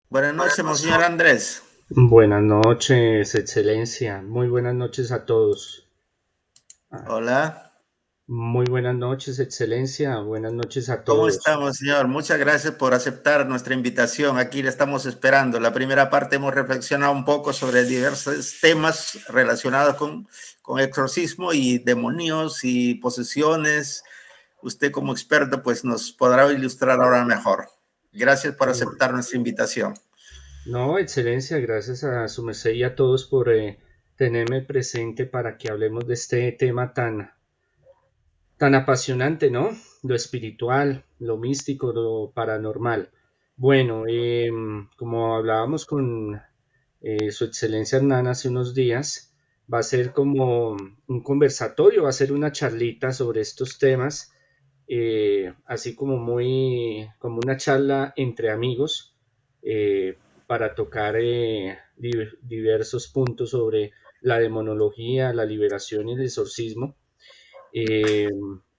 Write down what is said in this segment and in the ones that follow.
Buenas noches, Monseñor Andrés. Buenas noches, Excelencia. Muy buenas noches a todos. Ah, Hola. Muy buenas noches, Excelencia. Buenas noches a ¿Cómo todos. estamos, señor? Muchas gracias por aceptar nuestra invitación. Aquí le estamos esperando. La primera parte hemos reflexionado un poco sobre diversos temas relacionados con exorcismo y demonios y posesiones. Usted como experto pues nos podrá ilustrar ahora mejor. Gracias por Eh, aceptar nuestra invitación. no, Excelencia, gracias a su merced y a todos por tenerme presente para que hablemos de este tema tan apasionante, ¿no? Lo espiritual, lo místico, lo paranormal. Bueno, como hablábamos con Su Excelencia Hernán hace unos días, va a ser como un conversatorio, va a ser una charlita sobre estos temas, así como como una charla entre amigos, para tocar diversos puntos sobre la demonología, la liberación y el exorcismo. Eh,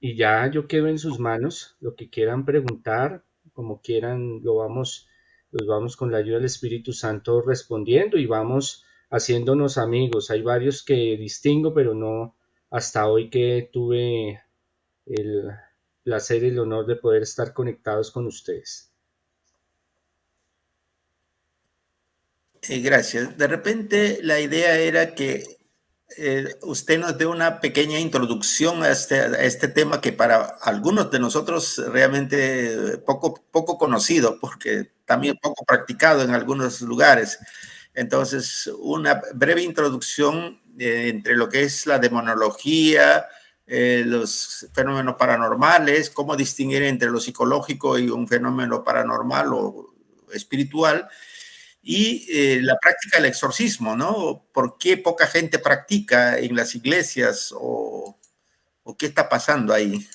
y ya yo quedo en sus manos, lo que quieran preguntar, como quieran, los vamos con la ayuda del Espíritu Santo respondiendo y vamos haciéndonos amigos. Hay varios que distingo, pero no hasta hoy que tuve el placer y el honor de poder estar conectados con ustedes. Gracias. De repente la idea era que usted nos dé una pequeña introducción a este tema que para algunos de nosotros realmente poco conocido, porque también poco practicado en algunos lugares. Entonces, una breve introducción entre lo que es la demonología, los fenómenos paranormales, cómo distinguir entre lo psicológico y un fenómeno paranormal o espiritual y la práctica del exorcismo, ¿no? ¿Por qué poca gente practica en las iglesias o qué está pasando ahí?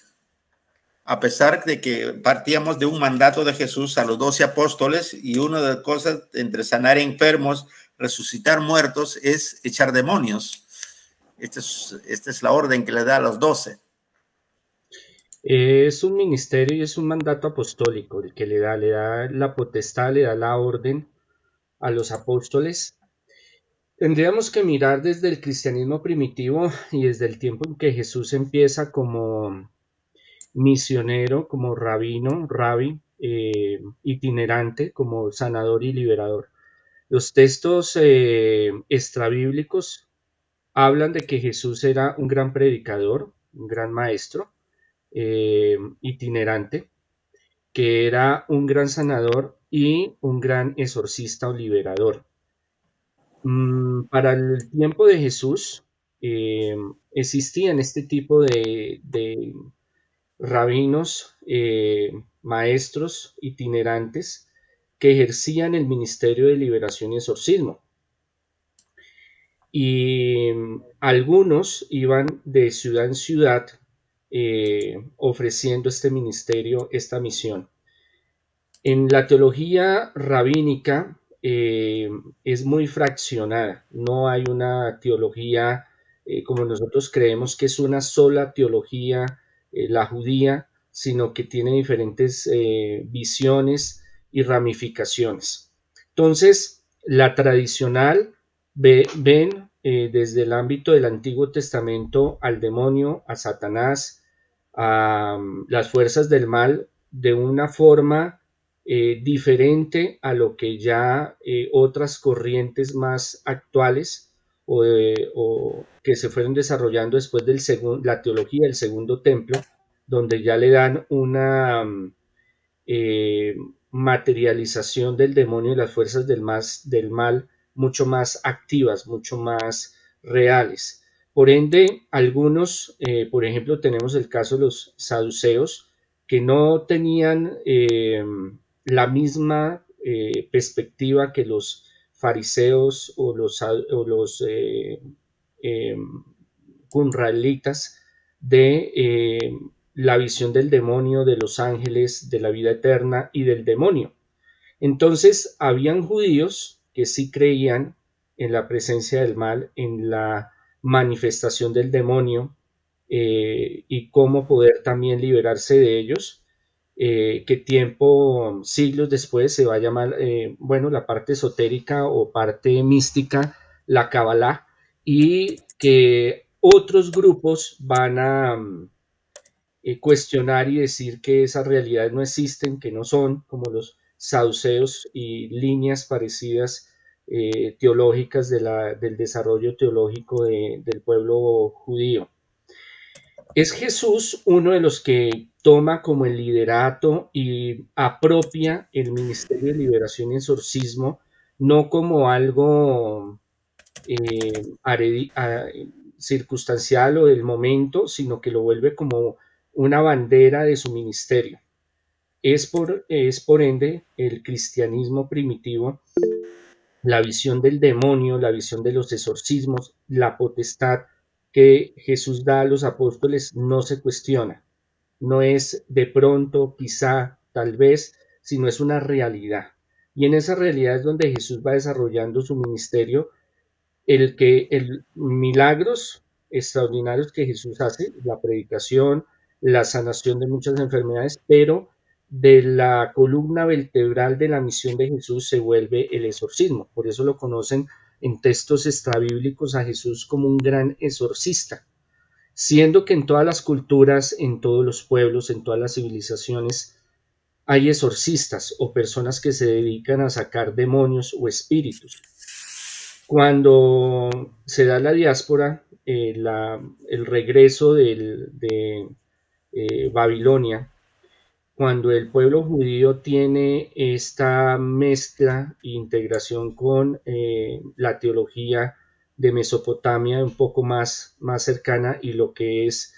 A pesar de que partíamos de un mandato de Jesús a los 12 apóstoles y una de las cosas entre sanar enfermos, resucitar muertos, es echar demonios. Esta es la orden que le da a los 12. Es un ministerio y es un mandato apostólico el que le da la potestad, le da la orden a los apóstoles. Tendríamos que mirar desde el cristianismo primitivo y desde el tiempo en que Jesús empieza como misionero, como rabí, itinerante, como sanador y liberador. Los textos extrabíblicos hablan de que Jesús era un gran predicador, un gran maestro, itinerante, que era un gran sanador y un gran exorcista o liberador. Para el tiempo de Jesús eh, existían este tipo de rabinos, maestros itinerantes que ejercían el ministerio de liberación y exorcismo. Y algunos iban de ciudad en ciudad ofreciendo este ministerio, esta misión. En la teología rabínica es muy fraccionada, no hay una teología como nosotros creemos que es una sola teología, la judía, sino que tiene diferentes visiones y ramificaciones. Entonces, la tradicional ven desde el ámbito del Antiguo Testamento al demonio, a Satanás, a las fuerzas del mal de una forma diferente a lo que ya otras corrientes más actuales o que se fueron desarrollando después la teología del segundo templo, donde ya le dan una eh, materialización del demonio y las fuerzas del mal mucho más activas, mucho más reales. Por ende, algunos, por ejemplo, tenemos el caso de los saduceos, que no tenían la misma perspectiva que los fariseos o los eh, cunraelitas de la visión del demonio, de los ángeles, de la vida eterna y del demonio. Entonces, habían judíos que sí creían en la presencia del mal, en la manifestación del demonio y cómo poder también liberarse de ellos. que siglos después se va a llamar, bueno, la parte esotérica o parte mística, la Kabbalah, y que otros grupos van a cuestionar y decir que esas realidades no existen, que no son, como los saduceos y líneas parecidas teológicas del desarrollo teológico del pueblo judío. Es Jesús uno de los que toma como el liderato y apropia el ministerio de liberación y exorcismo, no como algo circunstancial o del momento, sino que lo vuelve como una bandera de su ministerio. Es por ende el cristianismo primitivo, la visión del demonio, la visión de los exorcismos, la potestad que Jesús da a los apóstoles no se cuestiona. No es de pronto, quizá, tal vez, sino es una realidad. Y en esa realidad es donde Jesús va desarrollando su ministerio, el milagros extraordinarios que Jesús hace, la predicación, la sanación de muchas enfermedades, pero de la columna vertebral de la misión de Jesús se vuelve el exorcismo. Por eso lo conocen en textos extrabíblicos a Jesús como un gran exorcista, siendo que en todas las culturas, en todos los pueblos, en todas las civilizaciones, hay exorcistas o personas que se dedican a sacar demonios o espíritus. Cuando se da la diáspora, el regreso de Babilonia, cuando el pueblo judío tiene esta mezcla e integración con la teología de Mesopotamia un poco más cercana y lo que es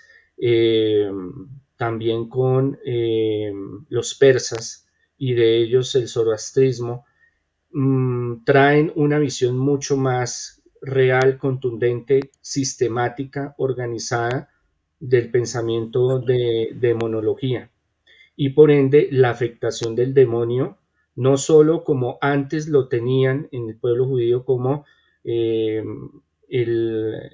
también con los persas y de ellos el zoroastrismo, traen una visión mucho más real, contundente, sistemática, organizada del pensamiento de demonología y por ende la afectación del demonio, no solo como antes lo tenían en el pueblo judío como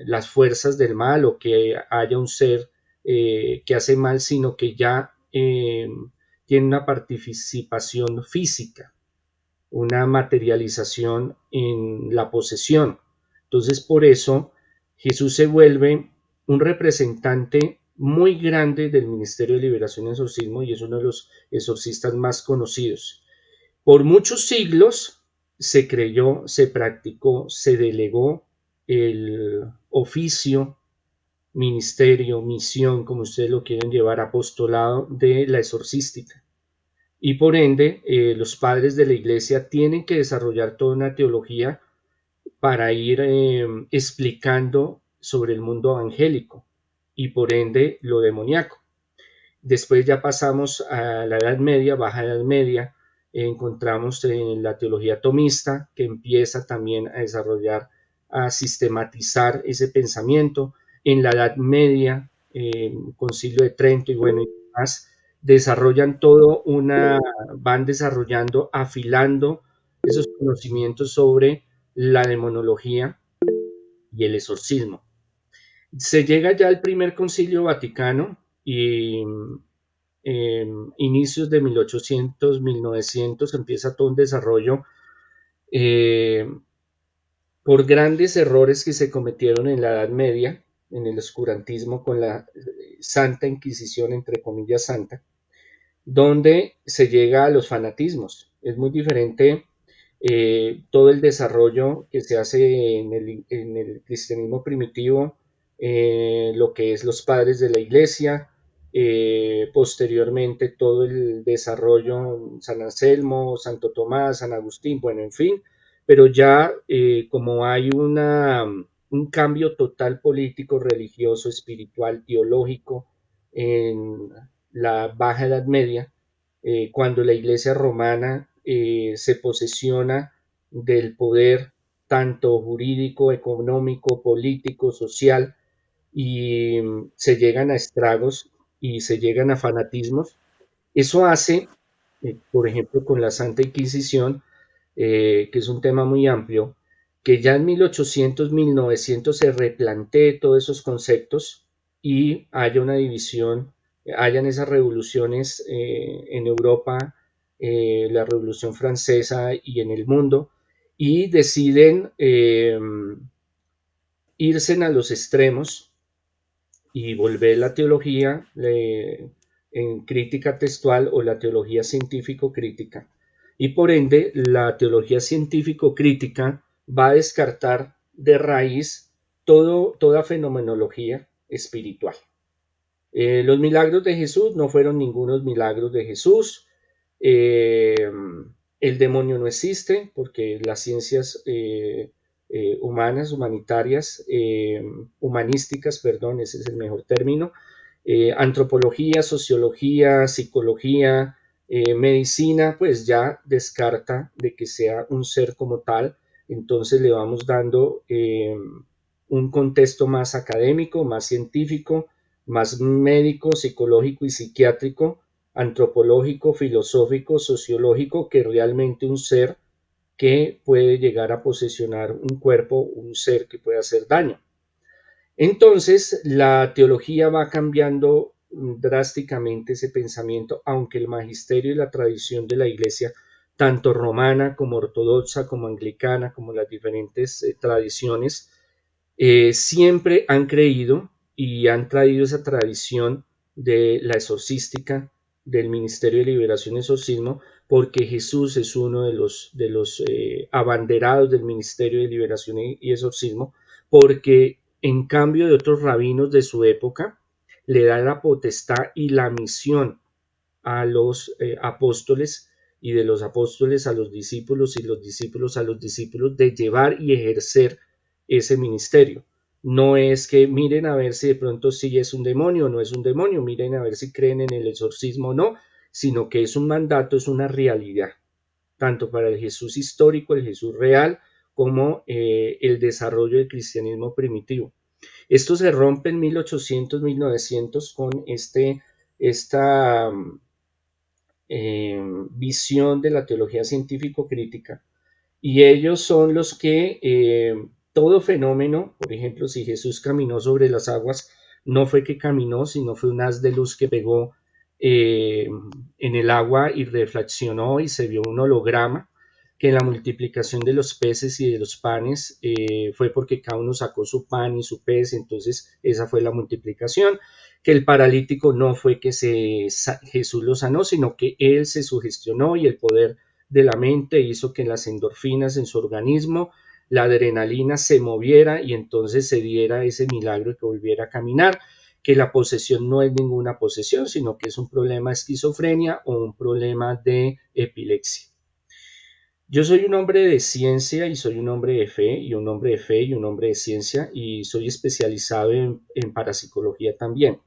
las fuerzas del mal o que haya un ser que hace mal, sino que ya tiene una participación física, una materialización en la posesión. Entonces, por eso Jesús se vuelve un representante muy grande del Ministerio de Liberación y Exorcismo y es uno de los exorcistas más conocidos. Por muchos siglos se creyó, se practicó, se delegó el oficio, ministerio, misión, como ustedes lo quieren llevar, apostolado de la exorcística. Y por ende, los padres de la iglesia tienen que desarrollar toda una teología para ir explicando sobre el mundo angélico y por ende lo demoníaco. Después ya pasamos a la Edad Media, Baja Edad Media, encontramos en la teología tomista que empieza también a desarrollar, a sistematizar ese pensamiento. En la Edad Media, Concilio de Trento y bueno, y demás, desarrollan van desarrollando, afilando esos conocimientos sobre la demonología y el exorcismo. Se llega ya al primer concilio vaticano y inicios de 1800, 1900 empieza todo un desarrollo por grandes errores que se cometieron en la Edad Media, en el oscurantismo con la Santa Inquisición, entre comillas santa, donde se llega a los fanatismos. Es muy diferente todo el desarrollo que se hace en el cristianismo primitivo, lo que es los padres de la iglesia, posteriormente todo el desarrollo San Anselmo, Santo Tomás, San Agustín, bueno, en fin, pero ya como hay un cambio total político, religioso, espiritual, teológico en la Baja Edad Media, cuando la Iglesia romana se posesiona del poder tanto jurídico, económico, político, social, y se llegan a estragos y se llegan a fanatismos. Eso hace, por ejemplo, con la Santa Inquisición, que es un tema muy amplio, que ya en 1800, 1900 se replantee todos esos conceptos y haya una división hayan esas revoluciones en Europa, la Revolución Francesa y en el mundo, y deciden irse a los extremos y volver la teología en crítica textual o la teología científico-crítica. Y por ende, la teología científico-crítica va a descartar de raíz toda fenomenología espiritual. Los milagros de Jesús no fueron ningunos milagros de Jesús. El demonio no existe porque las ciencias humanas, humanitarias, humanísticas, perdón, ese es el mejor término, antropología, sociología, psicología, medicina, pues ya descarta de que sea un ser como tal. Entonces le vamos dando un contexto más académico, más científico, más médico, psicológico y psiquiátrico, antropológico, filosófico, sociológico, que realmente un ser que puede llegar a posesionar un cuerpo, un ser que puede hacer daño. Entonces, la teología va cambiando drásticamente ese pensamiento, aunque el magisterio y la tradición de la iglesia, tanto romana como ortodoxa, como anglicana, como las diferentes tradiciones, siempre han creído y han traído esa tradición de la exorcística, del Ministerio de Liberación y Exorcismo, porque Jesús es uno de los abanderados del Ministerio de Liberación y Exorcismo, porque en cambio de otros rabinos de su época, le da la potestad y la misión a los apóstoles y de los apóstoles a los discípulos y los discípulos a los discípulos de llevar y ejercer ese ministerio. No es que miren a ver si de pronto sí es un demonio o no es un demonio, miren a ver si creen en el exorcismo o no, sino que es un mandato, es una realidad, tanto para el Jesús histórico, el Jesús real, como el desarrollo del cristianismo primitivo. Esto se rompe en 1800, 1900 con esta visión de la teología científico-crítica, y ellos son los que todo fenómeno, por ejemplo, si Jesús caminó sobre las aguas, no fue que caminó, sino fue un haz de luz que pegó en el agua y reflexionó y se vio un holograma, que la multiplicación de los peces y de los panes fue porque cada uno sacó su pan y su pez, entonces esa fue la multiplicación, que el paralítico no fue que Jesús lo sanó, sino que él se sugestionó y el poder de la mente hizo que las endorfinas en su organismo, la adrenalina se moviera y entonces se diera ese milagro que volviera a caminar, que la posesión no es ninguna posesión, sino que es un problema de esquizofrenia o un problema de epilepsia. Yo soy un hombre de ciencia y soy un hombre de fe y un hombre de fe y un hombre de ciencia y soy especializado en parapsicología también,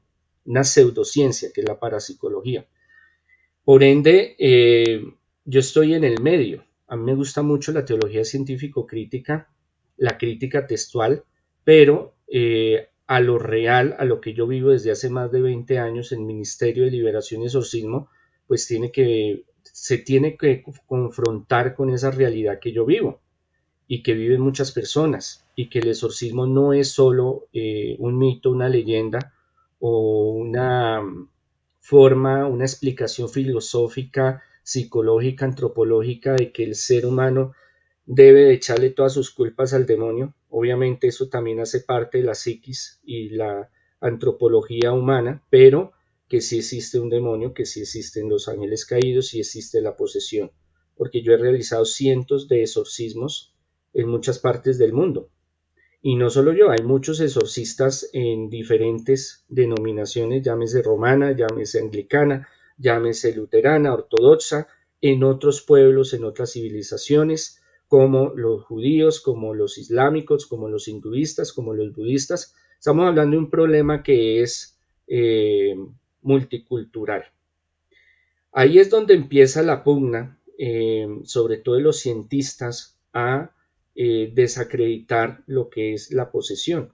una pseudociencia que es la parapsicología. Por ende, yo estoy en el medio. A mí me gusta mucho la teología científico-crítica, la crítica textual, pero a lo real, a lo que yo vivo desde hace más de 20 años en Ministerio de Liberación y Exorcismo, pues se tiene que confrontar con esa realidad que yo vivo y que viven muchas personas, y que el exorcismo no es solo un mito, una leyenda o una forma, una explicación filosófica, psicológica, antropológica de que el ser humano debe de echarle todas sus culpas al demonio. Obviamente eso también hace parte de la psiquis y la antropología humana, pero que sí existe un demonio, que sí existen los ángeles caídos, sí existe la posesión, porque yo he realizado cientos de exorcismos en muchas partes del mundo. Y no solo yo, hay muchos exorcistas en diferentes denominaciones, llámese romana, llámese anglicana, llámese luterana, ortodoxa, en otros pueblos, en otras civilizaciones, como los judíos, como los islámicos, como los hinduistas, como los budistas. Estamos hablando de un problema que es multicultural. Ahí es donde empieza la pugna, sobre todo de los cientistas, a desacreditar lo que es la posesión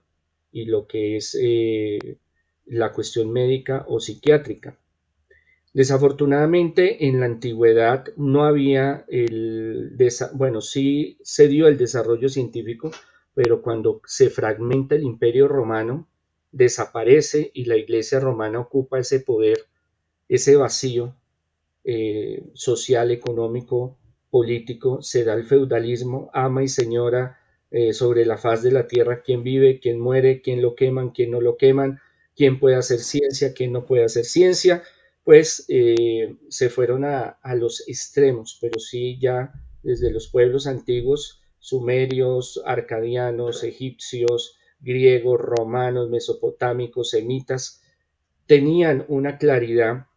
y lo que es la cuestión médica o psiquiátrica. Desafortunadamente en la antigüedad no había bueno, sí se dio el desarrollo científico, pero cuando se fragmenta el Imperio Romano, desaparece y la Iglesia romana ocupa ese poder, ese vacío social, económico, político, se da el feudalismo, ama y señora sobre la faz de la tierra quién vive, quién muere, quién lo queman, quién no lo queman, quién puede hacer ciencia, quién no puede hacer ciencia, pues se fueron a los extremos, pero sí ya desde los pueblos antiguos, sumerios, arcadianos, egipcios, griegos, romanos, mesopotámicos, semitas, tenían una claridad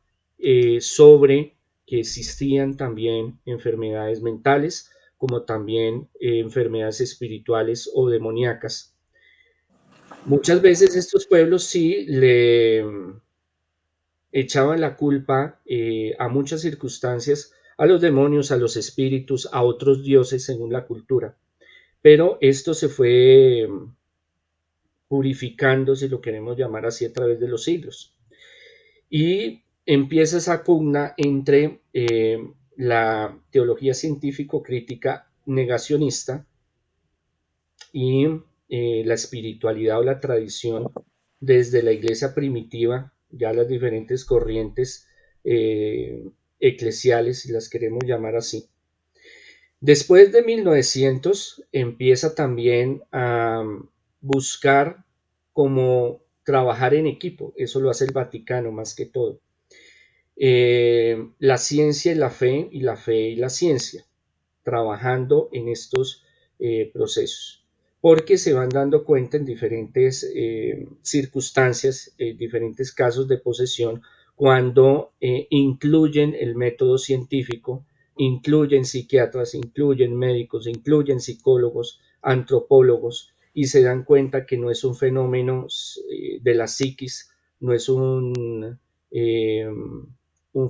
sobre que existían también enfermedades mentales, como también enfermedades espirituales o demoníacas. Muchas veces estos pueblos sí le echaban la culpa a muchas circunstancias, a los demonios, a los espíritus, a otros dioses según la cultura. Pero esto se fue purificando, si lo queremos llamar así, a través de los siglos. Y empieza esa pugna entre la teología científico-crítica negacionista y la espiritualidad o la tradición desde la iglesia primitiva, ya las diferentes corrientes eclesiales, si las queremos llamar así. Después de 1900 empieza también a buscar cómo trabajar en equipo, eso lo hace el Vaticano más que todo. La ciencia y la fe y la fe y la ciencia, trabajando en estos procesos, porque se van dando cuenta en diferentes circunstancias, diferentes casos de posesión, cuando incluyen el método científico, incluyen psiquiatras, incluyen médicos, incluyen psicólogos, antropólogos, y se dan cuenta que no es un fenómeno de la psiquis, no es un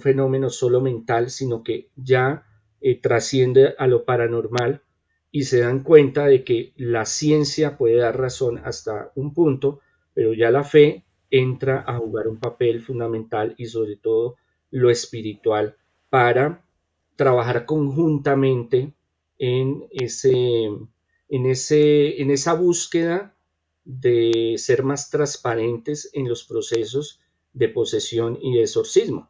fenómeno solo mental, sino que ya trasciende a lo paranormal, y se dan cuenta de que la ciencia puede dar razón hasta un punto, pero ya la fe entra a jugar un papel fundamental, y sobre todo lo espiritual, para trabajar conjuntamente en esa búsqueda de ser más transparentes en los procesos de posesión y de exorcismo.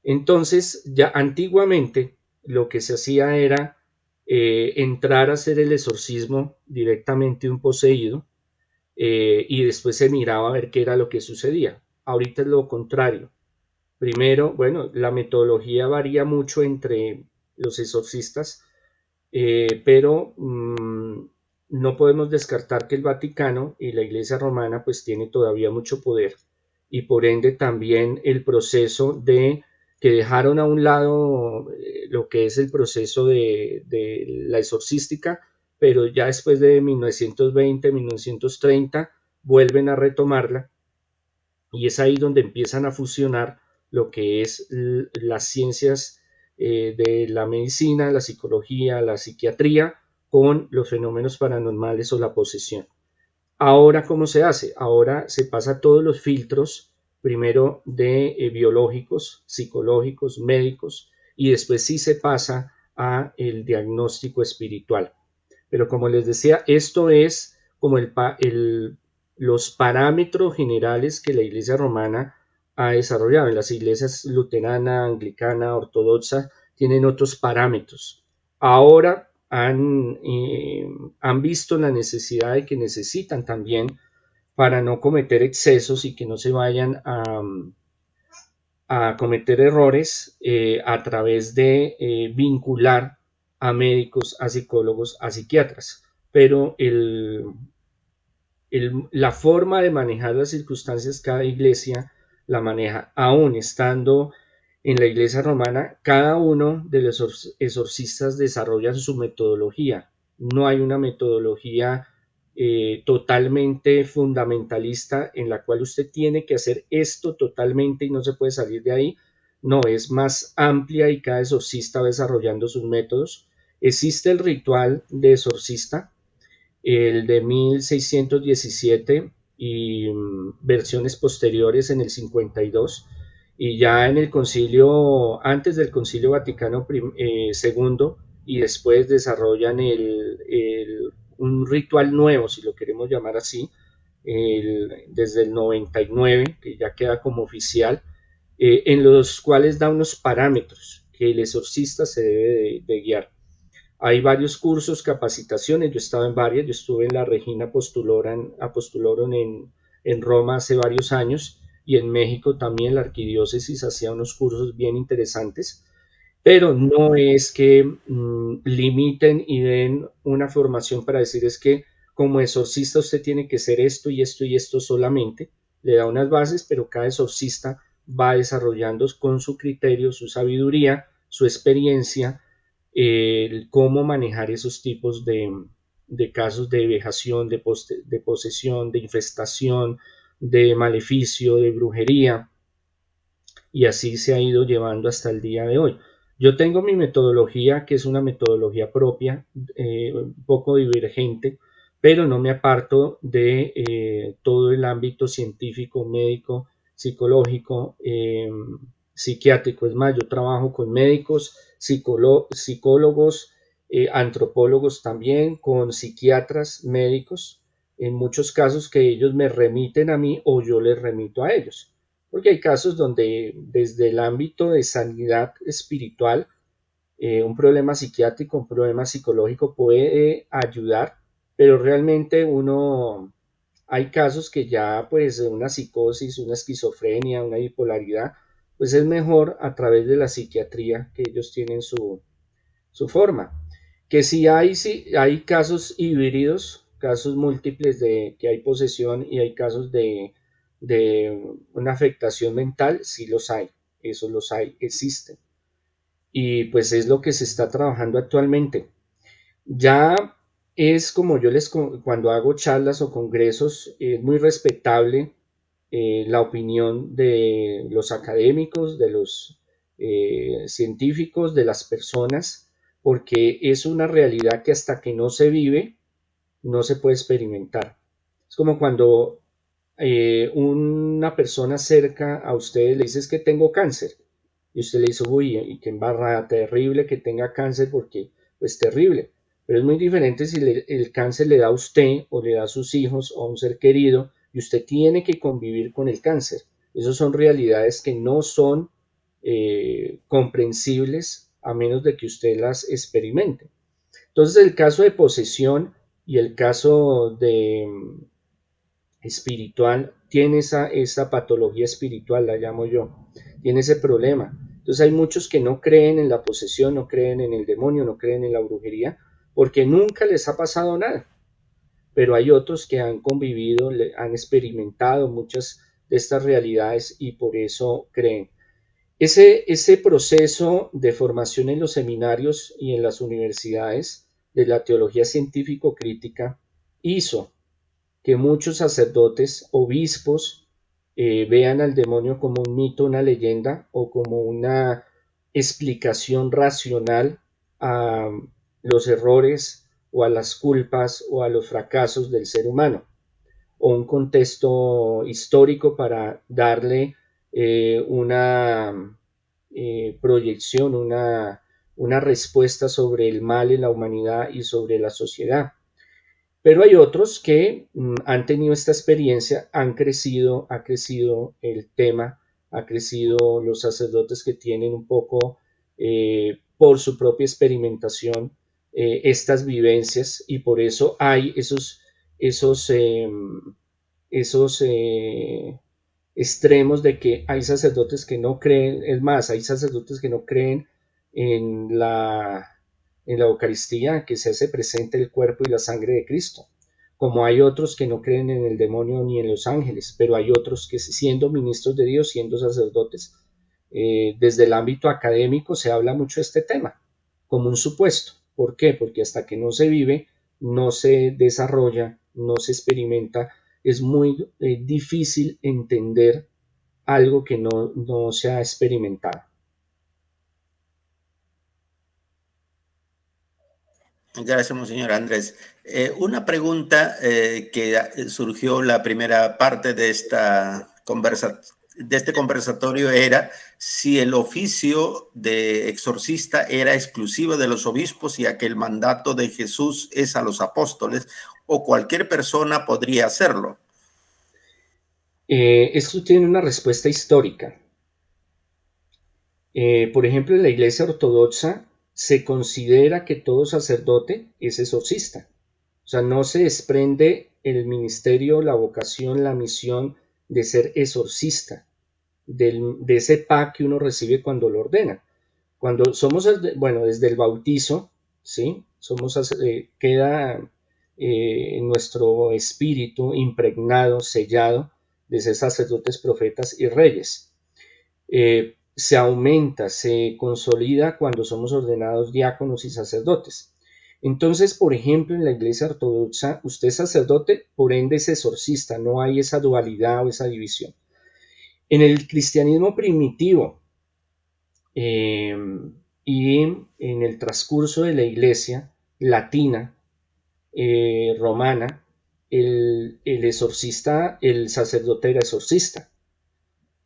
Entonces, ya antiguamente lo que se hacía era entrar a hacer el exorcismo directamente de un poseído, y después se miraba a ver qué era lo que sucedía. Ahorita es lo contrario. Primero, bueno, la metodología varía mucho entre los exorcistas, pero no podemos descartar que el Vaticano y la Iglesia Romana pues tiene todavía mucho poder, y por ende también el proceso de que dejaron a un lado lo que es el proceso de la exorcística, pero ya después de 1920, 1930 vuelven a retomarla, y es ahí donde empiezan a fusionar lo que es las ciencias de la medicina, la psicología, la psiquiatría, con los fenómenos paranormales o la posesión. Ahora, ¿cómo se hace? Ahora se pasa todos los filtros, primero de biológicos, psicológicos, médicos, y después sí se pasa a el diagnóstico espiritual. Pero como les decía, esto es como los parámetros generales que la Iglesia Romana ha desarrollado. En las iglesias luterana, anglicana, ortodoxa tienen otros parámetros. Ahora han visto la necesidad de que necesitan también, para no cometer excesos y que no se vayan a cometer errores, a través de vincular a médicos, a psicólogos, a psiquiatras. Pero la forma de manejar las circunstancias, cada iglesia la maneja. Aún estando en la iglesia romana, cada uno de los exorcistas desarrolla su metodología. No hay una metodología totalmente fundamentalista en la cual usted tiene que hacer esto totalmente y no se puede salir de ahí. No, es más amplia, y cada exorcista va desarrollando sus métodos. Existe el ritual de exorcista, el de 1617, y versiones posteriores en el 52, y ya en el concilio, antes del concilio Vaticano II, y después desarrollan un ritual nuevo, si lo queremos llamar así, desde el 99, que ya queda como oficial, en los cuales da unos parámetros que el exorcista se debe de guiar. Hay varios cursos, capacitaciones, yo he estado en varias, yo estuve en la Regina Apostolorum en Roma hace varios años, y en México también la arquidiócesis hacía unos cursos bien interesantes, pero no es que limiten y den una formación para decir es que como exorcista usted tiene que ser esto y esto y esto solamente. Le da unas bases, pero cada exorcista va desarrollando con su criterio, su sabiduría, su experiencia, cómo manejar esos tipos de casos de vejación, de posesión, de infestación, de maleficio, de brujería, y así se ha ido llevando hasta el día de hoy. Yo tengo mi metodología, que es una metodología propia, un poco divergente, pero no me aparto de todo el ámbito científico, médico, psicológico, psiquiátrico. Es más, yo trabajo con médicos, psicólogos, antropólogos también, con psiquiatras, médicos, en muchos casos que ellos me remiten a mí o yo les remito a ellos. Porque hay casos donde desde el ámbito de sanidad espiritual, un problema psiquiátrico, un problema psicológico puede ayudar, pero realmente hay casos que ya pues una psicosis, una esquizofrenia, una bipolaridad, pues es mejor a través de la psiquiatría que ellos tienen su forma. Que sí hay casos híbridos, casos múltiples de que hay posesión y hay casos de una afectación mental, sí los hay, esos los hay, existen. Y pues es lo que se está trabajando actualmente. Ya es como cuando hago charlas o congresos, es muy respetable la opinión de los académicos, de los científicos, de las personas, porque es una realidad que hasta que no se vive, no se puede experimentar. Es como cuando una persona cerca a usted le dice es que tengo cáncer, y usted le dice, uy, y qué embarrada, terrible que tenga cáncer, porque pues terrible, pero es muy diferente si el cáncer le da a usted o le da a sus hijos o a un ser querido y usted tiene que convivir con el cáncer. Esas son realidades que no son comprensibles a menos de que usted las experimente. Entonces el caso de posesión y el caso de espiritual tiene esa patología espiritual, la llamo yo, tiene ese problema. Entonces hay muchos que no creen en la posesión, no creen en el demonio, no creen en la brujería, porque nunca les ha pasado nada. Pero hay otros que han convivido, han experimentado muchas de estas realidades y por eso creen. Ese proceso de formación en los seminarios y en las universidades de la teología científico-crítica hizo que muchos sacerdotes, obispos, vean al demonio como un mito, una leyenda o como una explicación racional a los errores o a las culpas o a los fracasos del ser humano, o un contexto histórico para darle una proyección, una respuesta sobre el mal en la humanidad y sobre la sociedad. Pero hay otros que han tenido esta experiencia, ha crecido el tema, ha crecido los sacerdotes que tienen un poco por su propia experimentación estas vivencias, y por eso hay esos extremos de que hay sacerdotes que no creen, es más, hay sacerdotes que no creen en la Eucaristía, que se hace presente el cuerpo y la sangre de Cristo, como hay otros que no creen en el demonio ni en los ángeles, pero hay otros que siendo ministros de Dios, siendo sacerdotes, desde el ámbito académico se habla mucho de este tema, como un supuesto. ¿Por qué? Porque hasta que no se vive, no se desarrolla, no se experimenta, es muy difícil entender algo que no se ha experimentado. Gracias, Monseñor Andrés. Una pregunta que surgió la primera parte de este conversatorio era si el oficio de exorcista era exclusivo de los obispos, ya que el mandato de Jesús es a los apóstoles, o cualquier persona podría hacerlo. Esto tiene una respuesta histórica. Por ejemplo, en la Iglesia Ortodoxa se considera que todo sacerdote es exorcista. O sea, no se desprende el ministerio, la vocación, la misión de ser exorcista, de ese pa que uno recibe cuando lo ordena. Cuando somos, bueno, desde el bautizo, ¿sí? Queda en nuestro espíritu impregnado, sellado de ser sacerdotes, profetas y reyes. Se aumenta, se consolida cuando somos ordenados diáconos y sacerdotes. Entonces, por ejemplo, en la Iglesia Ortodoxa, usted es sacerdote, por ende es exorcista, no hay esa dualidad o esa división. En el cristianismo primitivo y en el transcurso de la Iglesia latina, romana, el exorcista, el sacerdote era exorcista.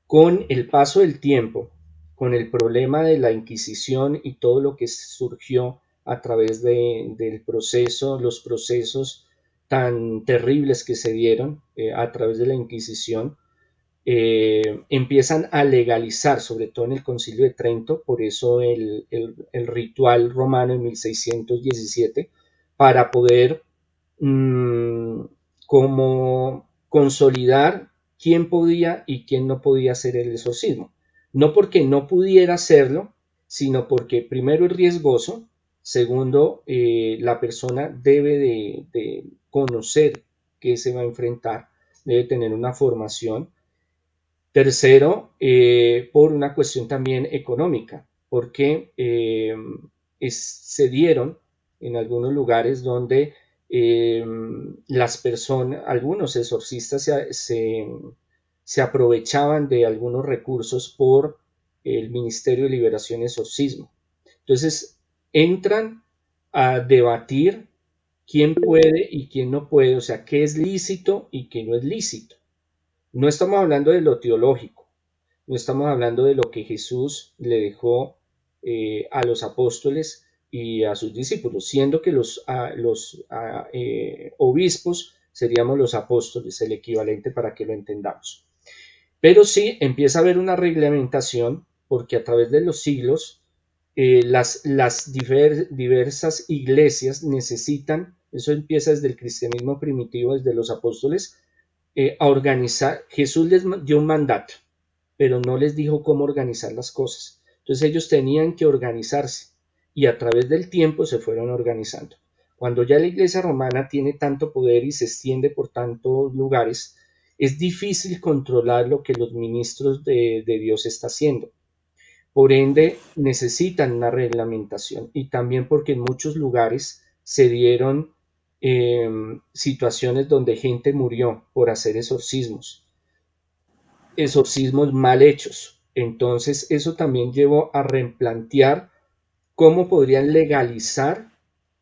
Con el paso del tiempo, con el problema de la Inquisición y todo lo que surgió a través del proceso, los procesos tan terribles que se dieron a través de la Inquisición, empiezan a legalizar, sobre todo en el Concilio de Trento, por eso el ritual romano en 1617, para poder como consolidar quién podía y quién no podía hacer el exorcismo. No porque no pudiera hacerlo, sino porque primero es riesgoso, segundo, la persona debe de conocer qué se va a enfrentar, debe tener una formación. Tercero, por una cuestión también económica, porque se dieron en algunos lugares donde las personas, algunos exorcistas se aprovechaban de algunos recursos por el Ministerio de Liberación y Exorcismo. Entonces, entran a debatir quién puede y quién no puede, o sea, qué es lícito y qué no es lícito. No estamos hablando de lo teológico, no estamos hablando de lo que Jesús le dejó a los apóstoles y a sus discípulos, siendo que los obispos seríamos los apóstoles, el equivalente para que lo entendamos. Pero sí empieza a haber una reglamentación porque a través de los siglos las diversas iglesias necesitan, eso empieza desde el cristianismo primitivo, desde los apóstoles, a organizar. Jesús les dio un mandato, pero no les dijo cómo organizar las cosas. Entonces ellos tenían que organizarse y a través del tiempo se fueron organizando. Cuando ya la Iglesia romana tiene tanto poder y se extiende por tantos lugares, es difícil controlar lo que los ministros de Dios está haciendo. Por ende, necesitan una reglamentación y también porque en muchos lugares se dieron situaciones donde gente murió por hacer exorcismos mal hechos. Entonces, eso también llevó a replantear cómo podrían legalizar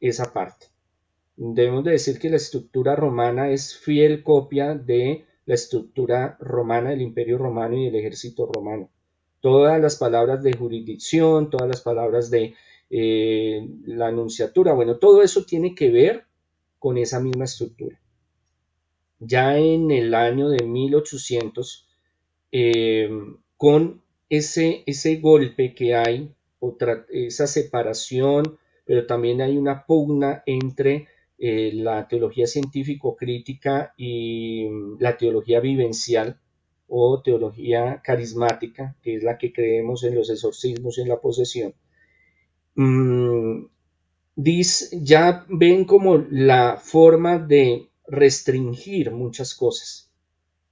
esa parte. Debemos de decir que la estructura romana es fiel copia de la estructura romana del Imperio Romano y del Ejército Romano. Todas las palabras de jurisdicción, todas las palabras de la nunciatura, bueno, todo eso tiene que ver con esa misma estructura. Ya en el año de 1800, con ese golpe que hay, esa separación, pero también hay una pugna entre la teología científico-crítica y la teología vivencial o teología carismática, que es la que creemos en los exorcismos y en la posesión. Ya ven como la forma de restringir muchas cosas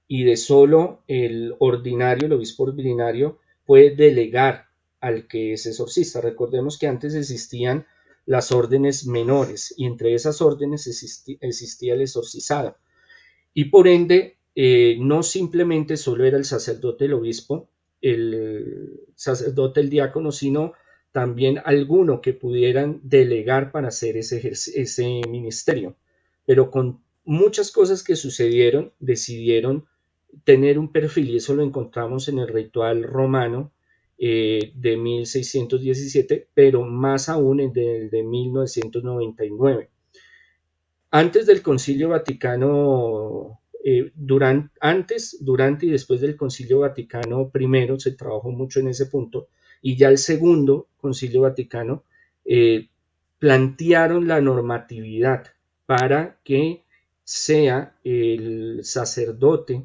y de solo el obispo ordinario puede delegar al que es exorcista. Recordemos que antes existían las órdenes menores y entre esas órdenes existía el exorcizado y por ende no simplemente solo era el sacerdote, el obispo, el sacerdote, el diácono, sino también alguno que pudieran delegar para hacer ese ministerio. Pero con muchas cosas que sucedieron, decidieron tener un perfil, y eso lo encontramos en el ritual romano de 1617, pero más aún en el de 1999. Antes del Concilio Vaticano antes, durante y después del Concilio Vaticano I se trabajó mucho en ese punto, y ya el segundo Concilio Vaticano plantearon la normatividad para que sea el sacerdote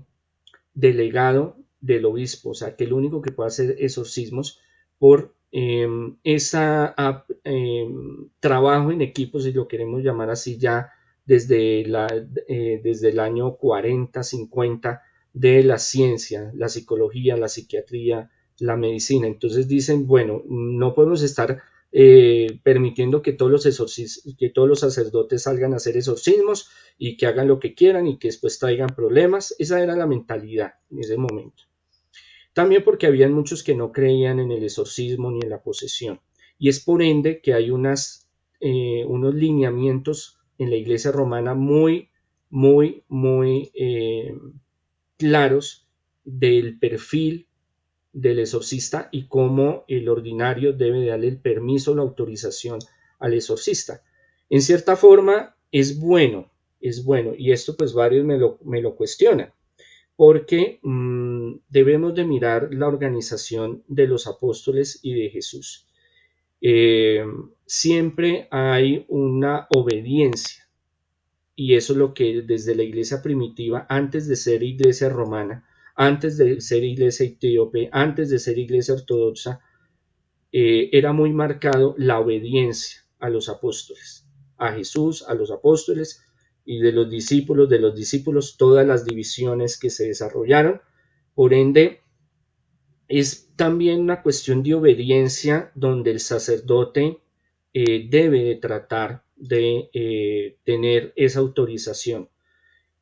delegado del obispo, o sea, que el único que pueda hacer exorcismos por ese trabajo en equipo, si lo queremos llamar así, ya desde el año 40, 50 de la ciencia, la psicología, la psiquiatría, la medicina. Entonces dicen, bueno, no podemos estar permitiendo que todos los sacerdotes salgan a hacer exorcismos y que hagan lo que quieran y que después traigan problemas. Esa era la mentalidad en ese momento. También porque habían muchos que no creían en el exorcismo ni en la posesión. Y es por ende que hay unos lineamientos en la iglesia romana muy claros del perfil del exorcista y cómo el ordinario debe darle el permiso, la autorización al exorcista. En cierta forma es bueno, y esto pues varios me lo cuestionan, porque debemos de mirar la organización de los apóstoles y de Jesús. Siempre hay una obediencia, y eso es lo que desde la iglesia primitiva, antes de ser iglesia romana, antes de ser iglesia etíope, antes de ser iglesia ortodoxa, era muy marcado la obediencia a los apóstoles, a Jesús, a los apóstoles, y de los discípulos, todas las divisiones que se desarrollaron. Por ende, es también una cuestión de obediencia donde el sacerdote debe de tratar de tener esa autorización.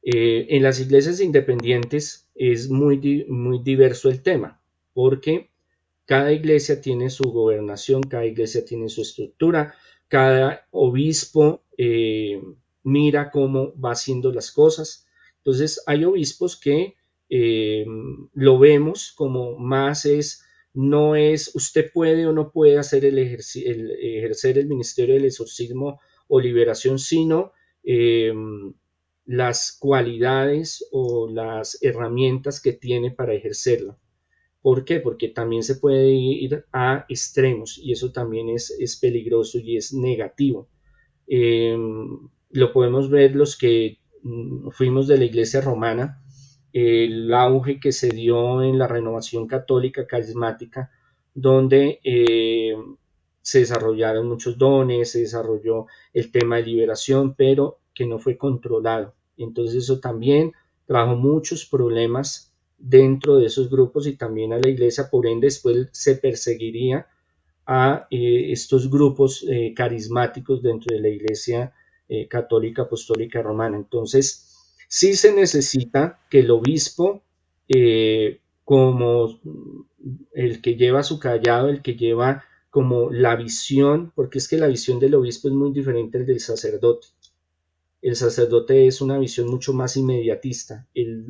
En las iglesias independientes es muy diverso el tema, porque cada iglesia tiene su gobernación, cada iglesia tiene su estructura, cada obispo mira cómo va haciendo las cosas. Entonces hay obispos que lo vemos como más no es usted puede o no puede hacer ejercer el ministerio del exorcismo o liberación, sino las cualidades o las herramientas que tiene para ejercerlo. ¿Por qué? Porque también se puede ir a extremos y eso también es peligroso y es negativo. Lo podemos ver los que fuimos de la iglesia romana, el auge que se dio en la renovación católica carismática, donde se desarrollaron muchos dones, se desarrolló el tema de liberación, pero que no fue controlado. Entonces eso también trajo muchos problemas dentro de esos grupos y también a la iglesia, por ende después se perseguiría a estos grupos carismáticos dentro de la iglesia católica apostólica romana. Entonces sí se necesita que el obispo como el que lleva su callado, el que lleva como la visión, porque es que la visión del obispo es muy diferente al del sacerdote. El sacerdote es una visión mucho más inmediatista.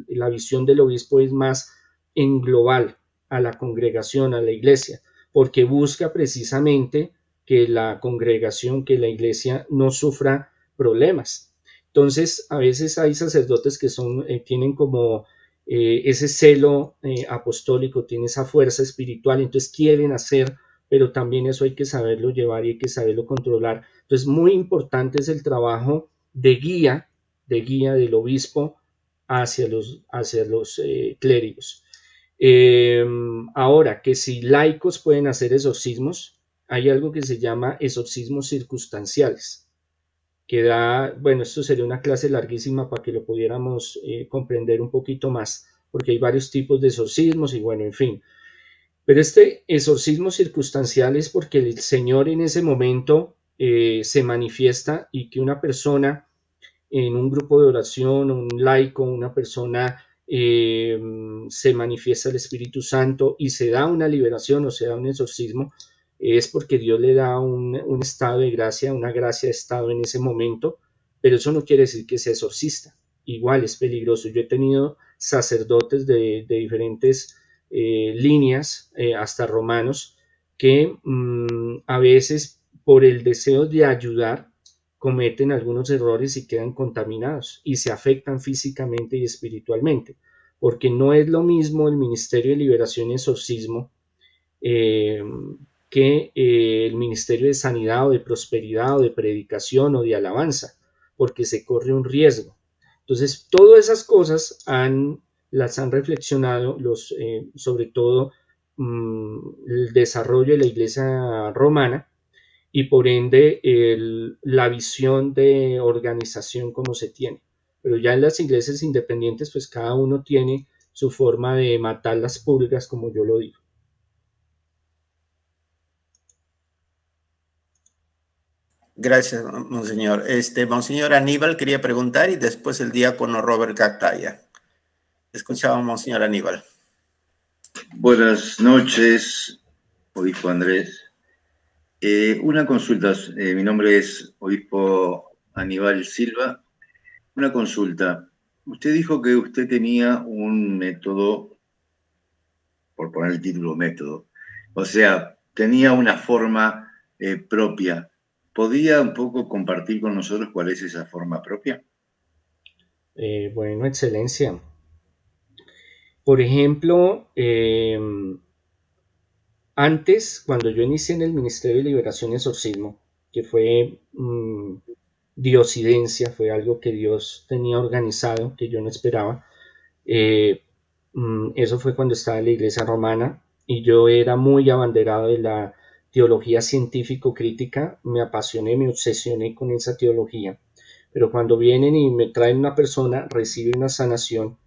La visión del obispo es más en global a la congregación, a la iglesia, porque busca precisamente que la congregación, que la iglesia no sufra problemas. Entonces, a veces hay sacerdotes que tienen como ese celo apostólico, tienen esa fuerza espiritual, entonces quieren hacer, pero también eso hay que saberlo llevar y hay que saberlo controlar. Entonces, muy importante es el trabajo de guía del obispo hacia los clérigos. Ahora, que si laicos pueden hacer exorcismos, hay algo que se llama exorcismos circunstanciales, que bueno, esto sería una clase larguísima para que lo pudiéramos comprender un poquito más, porque hay varios tipos de exorcismos y bueno, en fin. Pero este exorcismo circunstancial es porque el Señor en ese momento se manifiesta y que una persona en un grupo de oración, un laico, una persona se manifiesta el Espíritu Santo y se da una liberación o se da un exorcismo, es porque Dios le da un estado de gracia, una gracia de estado en ese momento, pero eso no quiere decir que sea exorcista. Igual es peligroso. Yo he tenido sacerdotes de diferentes líneas, hasta romanos, que a veces por el deseo de ayudar, cometen algunos errores y quedan contaminados y se afectan físicamente y espiritualmente, porque no es lo mismo el Ministerio de Liberación y Exorcismo que el Ministerio de Sanidad o de Prosperidad o de Predicación o de Alabanza, porque se corre un riesgo. Entonces, todas esas cosas las han reflexionado sobre todo el desarrollo de la Iglesia romana y por ende la visión de organización como se tiene. Pero ya en las iglesias independientes, pues cada uno tiene su forma de matar las pulgas, como yo lo digo. Gracias, monseñor. Monseñor Aníbal quería preguntar y después el diácono Robert Cactaya. Escuchamos, monseñor Aníbal. Buenas noches, obispo Andrés. Una consulta, mi nombre es obispo Aníbal Silva. Una consulta. Usted dijo que usted tenía un método, por poner el título método, o sea, tenía una forma propia. ¿Podría un poco compartir con nosotros cuál es esa forma propia? Bueno, excelencia. Por ejemplo, antes, cuando yo inicié en el Ministerio de Liberación y Exorcismo, que fue diosidencia, fue algo que Dios tenía organizado, que yo no esperaba, eso fue cuando estaba en la Iglesia Romana y yo era muy abanderado de la teología científico-crítica, me apasioné, me obsesioné con esa teología, pero cuando vienen y me traen una persona, recibe una sanación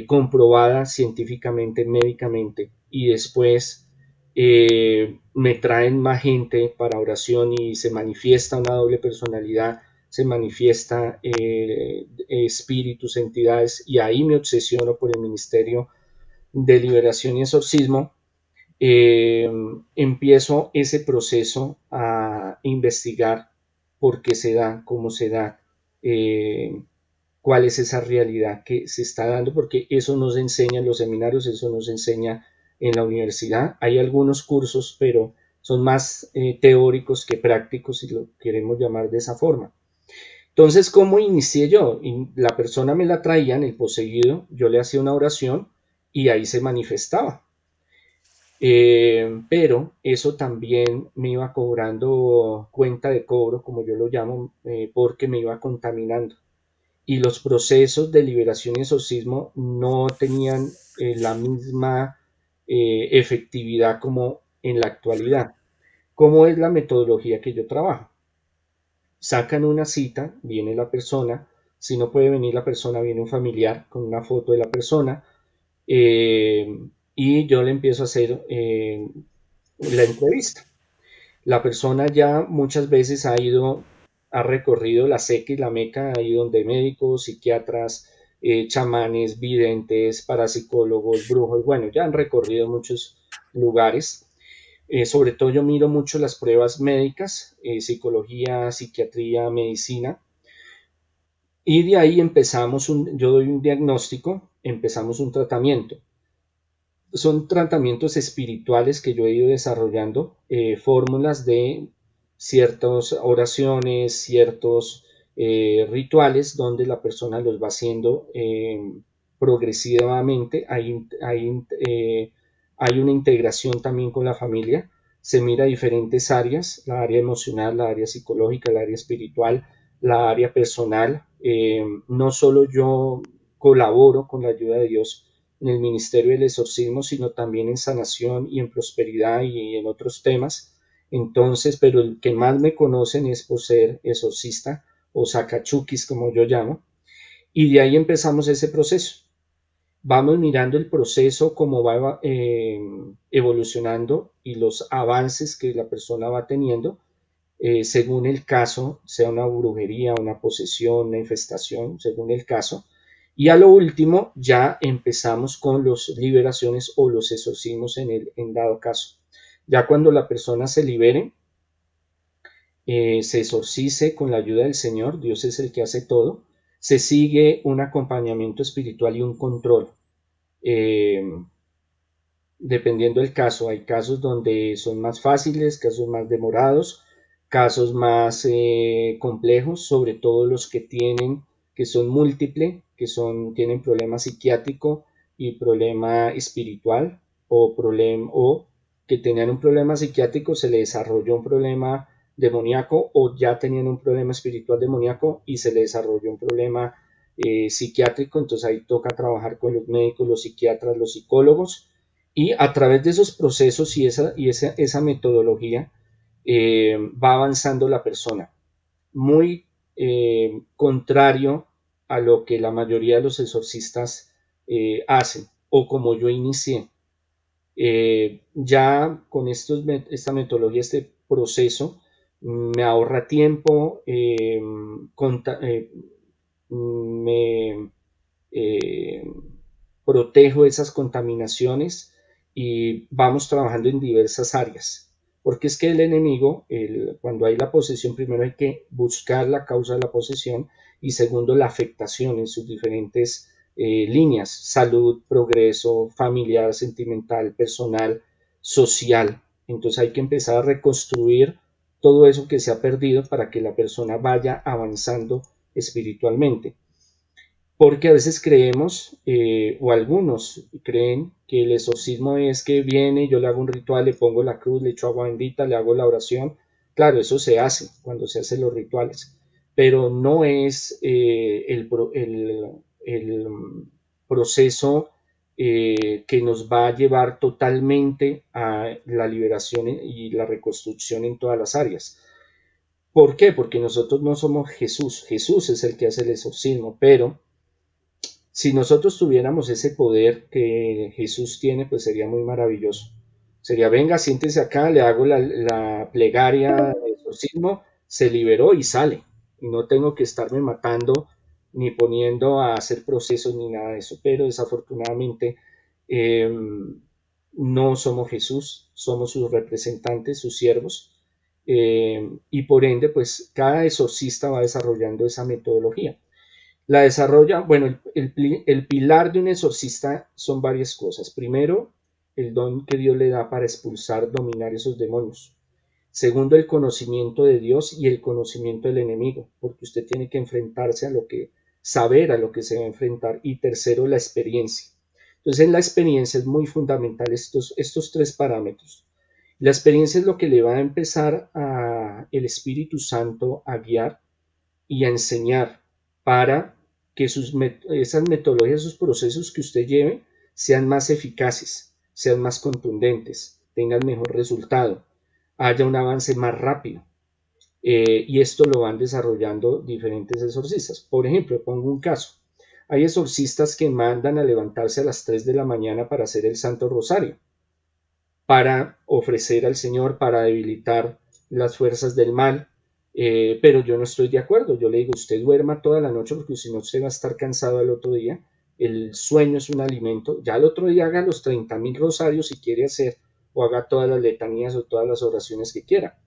comprobada científicamente, médicamente, y después me traen más gente para oración y se manifiesta una doble personalidad, se manifiesta espíritus, entidades, y ahí me obsesiono por el Ministerio de Liberación y Exorcismo. Empiezo ese proceso a investigar por qué se da, cómo se da, cuál es esa realidad que se está dando, porque eso nos enseña en los seminarios, eso nos enseña en la universidad. Hay algunos cursos, pero son más teóricos que prácticos, si lo queremos llamar de esa forma. Entonces, ¿cómo inicié yo? La persona me la traía en el poseído, yo le hacía una oración y ahí se manifestaba. Pero eso también me iba cobrando cuenta de cobro, como yo lo llamo, porque me iba contaminando. Y los procesos de liberación y exorcismo no tenían la misma efectividad como en la actualidad. ¿Cómo es la metodología que yo trabajo? Sacan una cita, viene la persona, si no puede venir la persona, viene un familiar con una foto de la persona y yo le empiezo a hacer la entrevista. La persona ya muchas veces ha recorrido la Seca y la Meca, ahí donde médicos, psiquiatras, chamanes, videntes, parapsicólogos, brujos, bueno, ya han recorrido muchos lugares. Sobre todo yo miro mucho las pruebas médicas, psicología, psiquiatría, medicina, y de ahí yo doy un diagnóstico, empezamos un tratamiento. Son tratamientos espirituales que yo he ido desarrollando, fórmulas de ciertas oraciones, ciertos rituales donde la persona los va haciendo progresivamente. Hay una integración también con la familia, se mira diferentes áreas, la área emocional, la área psicológica, la área espiritual, la área personal. No solo yo colaboro con la ayuda de Dios en el ministerio del exorcismo, sino también en sanación y en prosperidad y en otros temas. Entonces, pero el que más me conocen es por ser exorcista o sacachukis, como yo llamo, y de ahí empezamos ese proceso. Vamos mirando el proceso, cómo va evolucionando y los avances que la persona va teniendo, según el caso, sea una brujería, una posesión, una infestación, según el caso. Y a lo último ya empezamos con las liberaciones o los exorcismos en dado caso. Ya cuando la persona se libere, se exorcice con la ayuda del Señor, Dios es el que hace todo, se sigue un acompañamiento espiritual y un control. Dependiendo del caso, hay casos donde son más fáciles, casos más demorados, casos más complejos, sobre todo los que son múltiples, tienen problema psiquiátrico y problema espiritual, o que tenían un problema psiquiátrico, se le desarrolló un problema demoníaco, o ya tenían un problema espiritual demoníaco y se le desarrolló un problema psiquiátrico. Entonces ahí toca trabajar con los médicos, los psiquiatras, los psicólogos, y a través de esos procesos y esa metodología va avanzando la persona. Muy contrario a lo que la mayoría de los exorcistas hacen, o como yo inicié. Ya con esta metodología, este proceso, me ahorra tiempo, me protejo esas contaminaciones y vamos trabajando en diversas áreas. Porque es que el enemigo, cuando hay la posesión, primero hay que buscar la causa de la posesión, y segundo, la afectación en sus diferentes líneas: salud, progreso, familiar, sentimental, personal, social. Entonces hay que empezar a reconstruir todo eso que se ha perdido para que la persona vaya avanzando espiritualmente. Porque a veces creemos, o algunos creen, que el exorcismo es que viene, yo le hago un ritual, le pongo la cruz, le echo agua bendita, le hago la oración. Claro, eso se hace cuando se hacen los rituales, pero no es el proceso que nos va a llevar totalmente a la liberación y la reconstrucción en todas las áreas. ¿Por qué? Porque nosotros no somos Jesús. Jesús es el que hace el exorcismo, pero si nosotros tuviéramos ese poder que Jesús tiene, pues sería muy maravilloso. Sería: venga, siéntese acá, le hago la plegaria de exorcismo, se liberó y sale. Y no tengo que estarme matando ni poniendo a hacer procesos ni nada de eso. Pero desafortunadamente no somos Jesús, somos sus representantes, sus siervos. Y por ende, pues cada exorcista va desarrollando esa metodología. La desarrolla, bueno, el pilar de un exorcista son varias cosas. Primero, el don que Dios le da para expulsar, dominar esos demonios. Segundo, el conocimiento de Dios y el conocimiento del enemigo, porque usted tiene que enfrentarse saber a lo que se va a enfrentar. Y tercero, la experiencia. Entonces, en la experiencia es muy fundamental estos tres parámetros. La experiencia es lo que le va a empezar el Espíritu Santo a guiar y a enseñar, para que esas metodologías, esos procesos que usted lleve, sean más eficaces, sean más contundentes, tengan mejor resultado, haya un avance más rápido. Y esto lo van desarrollando diferentes exorcistas. Por ejemplo, pongo un caso. Hay exorcistas que mandan a levantarse a las 3 de la mañana para hacer el Santo Rosario, para ofrecer al Señor, para debilitar las fuerzas del mal. Pero yo no estoy de acuerdo. Yo le digo: usted duerma toda la noche, porque si no usted va a estar cansado al otro día. El sueño es un alimento. Ya al otro día haga los 30.000 rosarios si quiere hacer, o haga todas las letanías o todas las oraciones que quiera.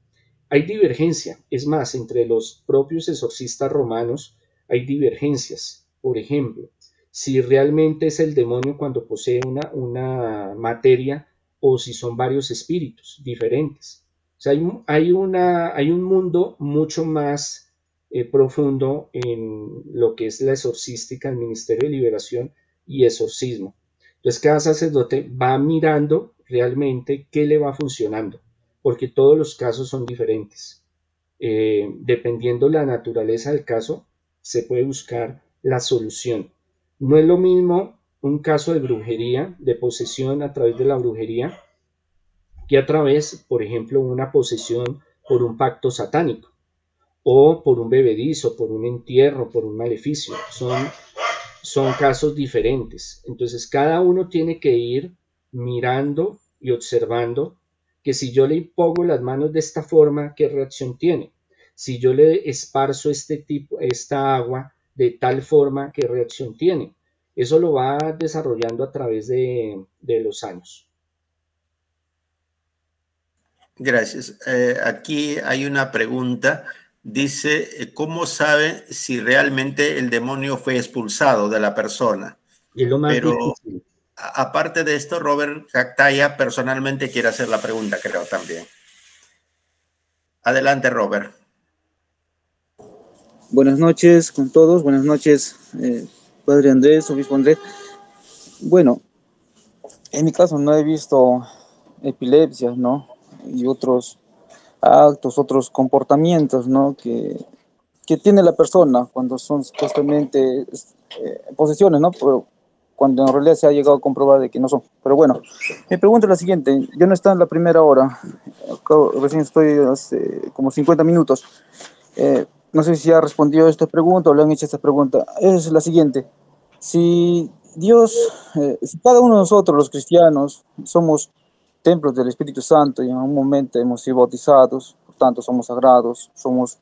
Hay divergencia. Es más, entre los propios exorcistas romanos hay divergencias. Por ejemplo, si realmente es el demonio cuando posee una materia, o si son varios espíritus diferentes. O sea, hay un mundo mucho más profundo en lo que es la exorcística, el ministerio de liberación y exorcismo. Entonces, cada sacerdote va mirando realmente qué le va funcionando, porque todos los casos son diferentes. Dependiendo la naturaleza del caso, se puede buscar la solución. No es lo mismo un caso de brujería, de posesión a través de la brujería, que a través, por ejemplo, una posesión por un pacto satánico, o por un bebedizo, por un entierro, por un maleficio. Son casos diferentes. Entonces, cada uno tiene que ir mirando y observando que si yo le pongo las manos de esta forma, ¿qué reacción tiene? Si yo le esparzo esta agua de tal forma, ¿qué reacción tiene? Eso lo va desarrollando a través de los años. Gracias. Aquí hay una pregunta. Dice: ¿cómo sabe si realmente el demonio fue expulsado de la persona? Es lo más difícil. Aparte de esto, Robert Cactaya personalmente quiere hacer la pregunta, creo, también. Adelante, Robert. Buenas noches con todos, buenas noches, Padre Andrés, Obispo Andrés. Bueno, en mi caso no he visto epilepsias, ¿no? Y otros actos, otros comportamientos, ¿no? Que tiene la persona cuando son supuestamente posesiones, ¿no? Pero cuando en realidad se ha llegado a comprobar de que no son. Pero bueno, mi pregunta es la siguiente. Yo no estaba en la primera hora, recién estoy hace como 50 minutos. No sé si ha respondido a esta pregunta o le han hecho esta pregunta. Es la siguiente. Si Dios, si cada uno de nosotros, los cristianos, somos templos del Espíritu Santo y en un momento hemos sido bautizados, por tanto somos sagrados, somos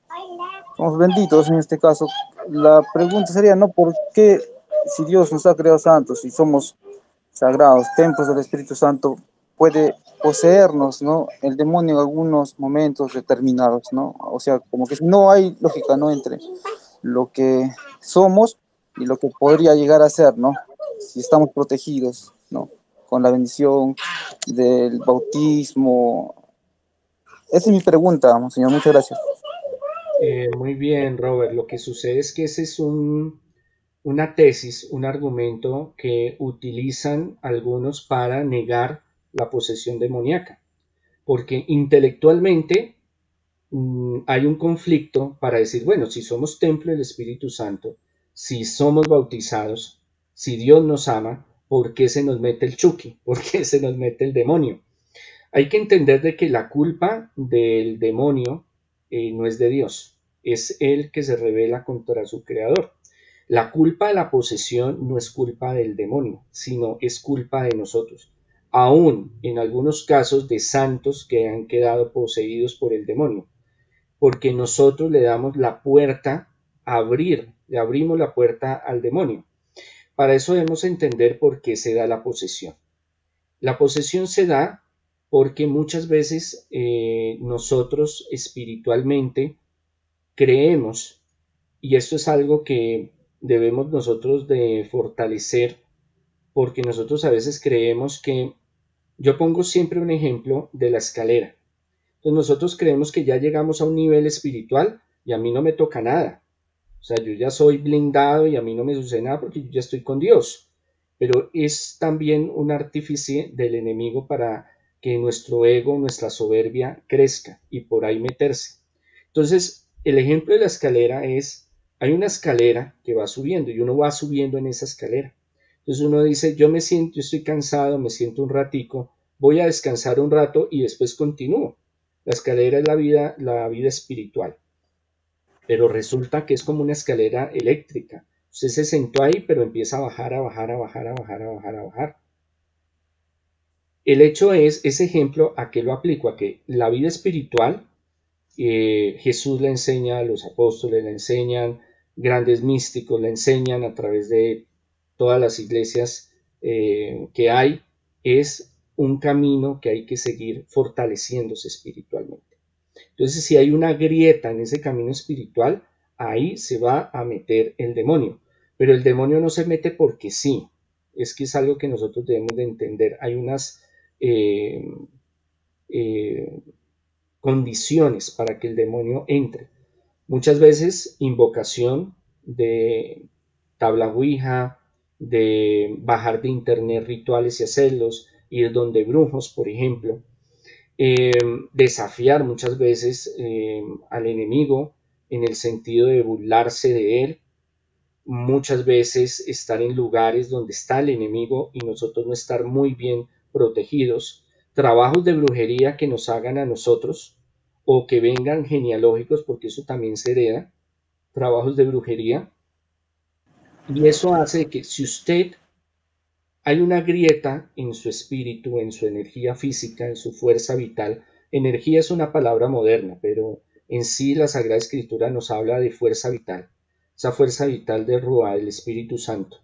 benditos en este caso, la pregunta sería, ¿no? ¿Por qué si Dios nos ha creado santos y somos sagrados, templos del Espíritu Santo, puede poseernos, ¿no? El demonio en algunos momentos determinados, ¿no? O sea, como que no hay lógica, ¿no? Entre lo que somos y lo que podría llegar a ser, ¿no? Si estamos protegidos, ¿no? Con la bendición del bautismo. Esa es mi pregunta, Monseñor. Muchas gracias. Muy bien, Robert. Lo que sucede es que ese es una tesis, un argumento que utilizan algunos para negar la posesión demoníaca, porque intelectualmente hay un conflicto para decir, bueno, si somos templo del Espíritu Santo, si somos bautizados, si Dios nos ama, ¿por qué se nos mete el chuki? ¿Por qué se nos mete el demonio? Hay que entender de que la culpa del demonio no es de Dios, es él que se rebela contra su creador. La culpa de la posesión no es culpa del demonio, sino es culpa de nosotros. Aún en algunos casos de santos que han quedado poseídos por el demonio, porque nosotros le damos la puerta a abrir, le abrimos la puerta al demonio. Para eso debemos entender por qué se da la posesión. La posesión se da porque muchas veces nosotros espiritualmente creemos, y esto es algo que debemos nosotros de fortalecer, porque nosotros a veces creemos que, yo pongo siempre un ejemplo de la escalera. Entonces nosotros creemos que ya llegamos a un nivel espiritual y a mí no me toca nada. O sea, yo ya soy blindado y a mí no me sucede nada porque yo ya estoy con Dios. Pero es también un artífice del enemigo para que nuestro ego, nuestra soberbia crezca y por ahí meterse. Entonces, el ejemplo de la escalera es, hay una escalera que va subiendo y uno va subiendo en esa escalera. Entonces uno dice, yo estoy cansado, me siento un ratico, voy a descansar un rato y después continúo. La escalera es la vida espiritual, pero resulta que es como una escalera eléctrica. Usted se sentó ahí, pero empieza a bajar, a bajar, a bajar, a bajar, a bajar, a bajar. El hecho es, ese ejemplo, ¿a qué lo aplico? A que la vida espiritual, Jesús le enseña, a los apóstoles le enseñan, grandes místicos le enseñan a través de todas las iglesias que hay, es un camino que hay que seguir fortaleciéndose espiritualmente. Entonces, si hay una grieta en ese camino espiritual, ahí se va a meter el demonio. Pero el demonio no se mete porque sí. Es que es algo que nosotros debemos de entender. Hay unas condiciones para que el demonio entre. Muchas veces invocación de tabla ouija, de bajar de internet rituales y hacerlos, ir donde brujos, por ejemplo, desafiar muchas veces al enemigo en el sentido de burlarse de él, muchas veces estar en lugares donde está el enemigo y nosotros no estar muy bien protegidos, trabajos de brujería que nos hagan a nosotros o que vengan genealógicos, porque eso también se hereda, trabajos de brujería, y eso hace que si usted hay una grieta en su espíritu, en su energía física, en su fuerza vital. Energía es una palabra moderna, pero en sí la Sagrada Escritura nos habla de fuerza vital. Esa fuerza vital de Ruah, el Espíritu Santo,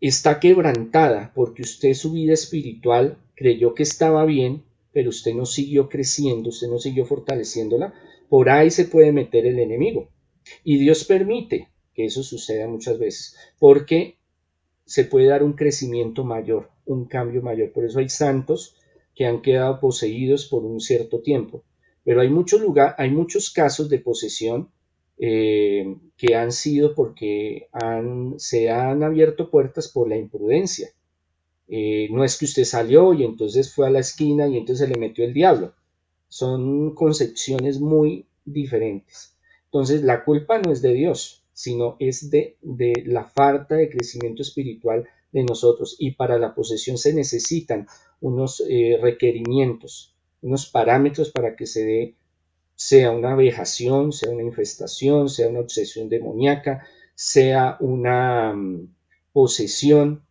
está quebrantada porque usted su vida espiritual creyó que estaba bien, pero usted no siguió creciendo, usted no siguió fortaleciéndola. Por ahí se puede meter el enemigo. Y Dios permite que eso suceda muchas veces, porque se puede dar un crecimiento mayor, un cambio mayor. Por eso hay santos que han quedado poseídos por un cierto tiempo. Pero hay muchos casos de posesión que han sido porque se han abierto puertas por la imprudencia. No es que usted salió y entonces fue a la esquina y entonces se le metió el diablo. Son concepciones muy diferentes. Entonces la culpa no es de Dios, sino es de la falta de crecimiento espiritual de nosotros. Y para la posesión se necesitan unos requerimientos, unos parámetros para que se dé, sea una vejación, sea una infestación, sea una obsesión demoníaca, sea una posesión,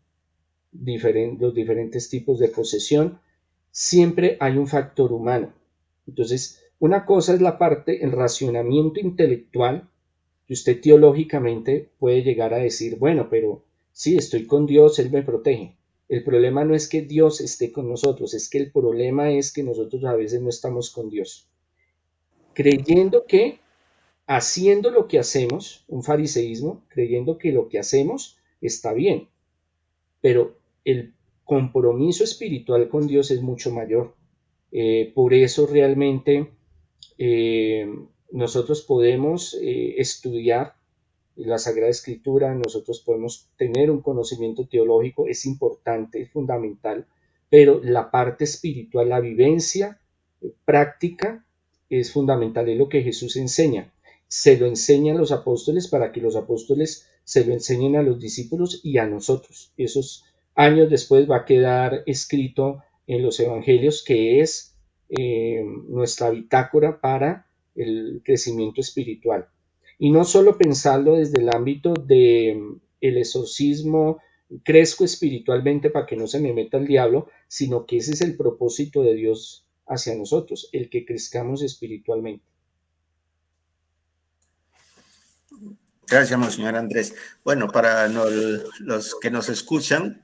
los diferentes tipos de posesión. Siempre hay un factor humano. Entonces, una cosa es la parte, el racionamiento intelectual, que usted teológicamente puede llegar a decir, bueno, pero sí, estoy con Dios, Él me protege. El problema no es que Dios esté con nosotros, es que el problema es que nosotros a veces no estamos con Dios. Creyendo que haciendo lo que hacemos, un fariseísmo, creyendo que lo que hacemos está bien, pero el compromiso espiritual con Dios es mucho mayor. Por eso realmente nosotros podemos estudiar la Sagrada Escritura, nosotros podemos tener un conocimiento teológico, es importante, es fundamental, pero la parte espiritual, la vivencia práctica es fundamental, es lo que Jesús enseña. Se lo enseñan los apóstoles para que los apóstoles se lo enseñen a los discípulos y a nosotros. Esos años después va a quedar escrito en los evangelios, que es nuestra bitácora para el crecimiento espiritual. Y no solo pensarlo desde el ámbito de el exorcismo, crezco espiritualmente para que no se me meta el diablo, sino que ese es el propósito de Dios hacia nosotros, el que crezcamos espiritualmente. Gracias, Monseñor Andrés. Bueno, para los que nos escuchan,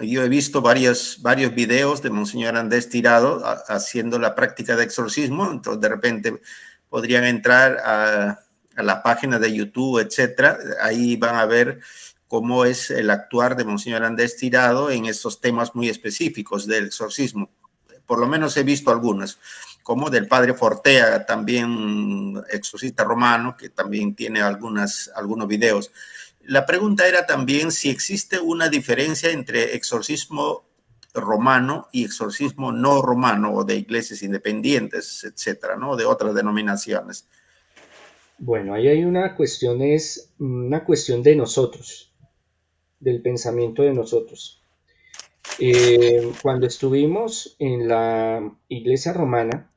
yo he visto varios videos de Monseñor Andrés Tirado haciendo la práctica de exorcismo, entonces de repente podrían entrar a la página de YouTube, etcétera. Ahí van a ver cómo es el actuar de Monseñor Andrés Tirado en estos temas muy específicos del exorcismo. Por lo menos he visto algunos, como del padre Fortea, también exorcista romano, que también tiene algunos videos. La pregunta era también si existe una diferencia entre exorcismo romano y exorcismo no romano, o de iglesias independientes, etcétera, ¿no? De otras denominaciones. Bueno, ahí hay una cuestión de nosotros, del pensamiento de nosotros. Cuando estuvimos en la iglesia romana,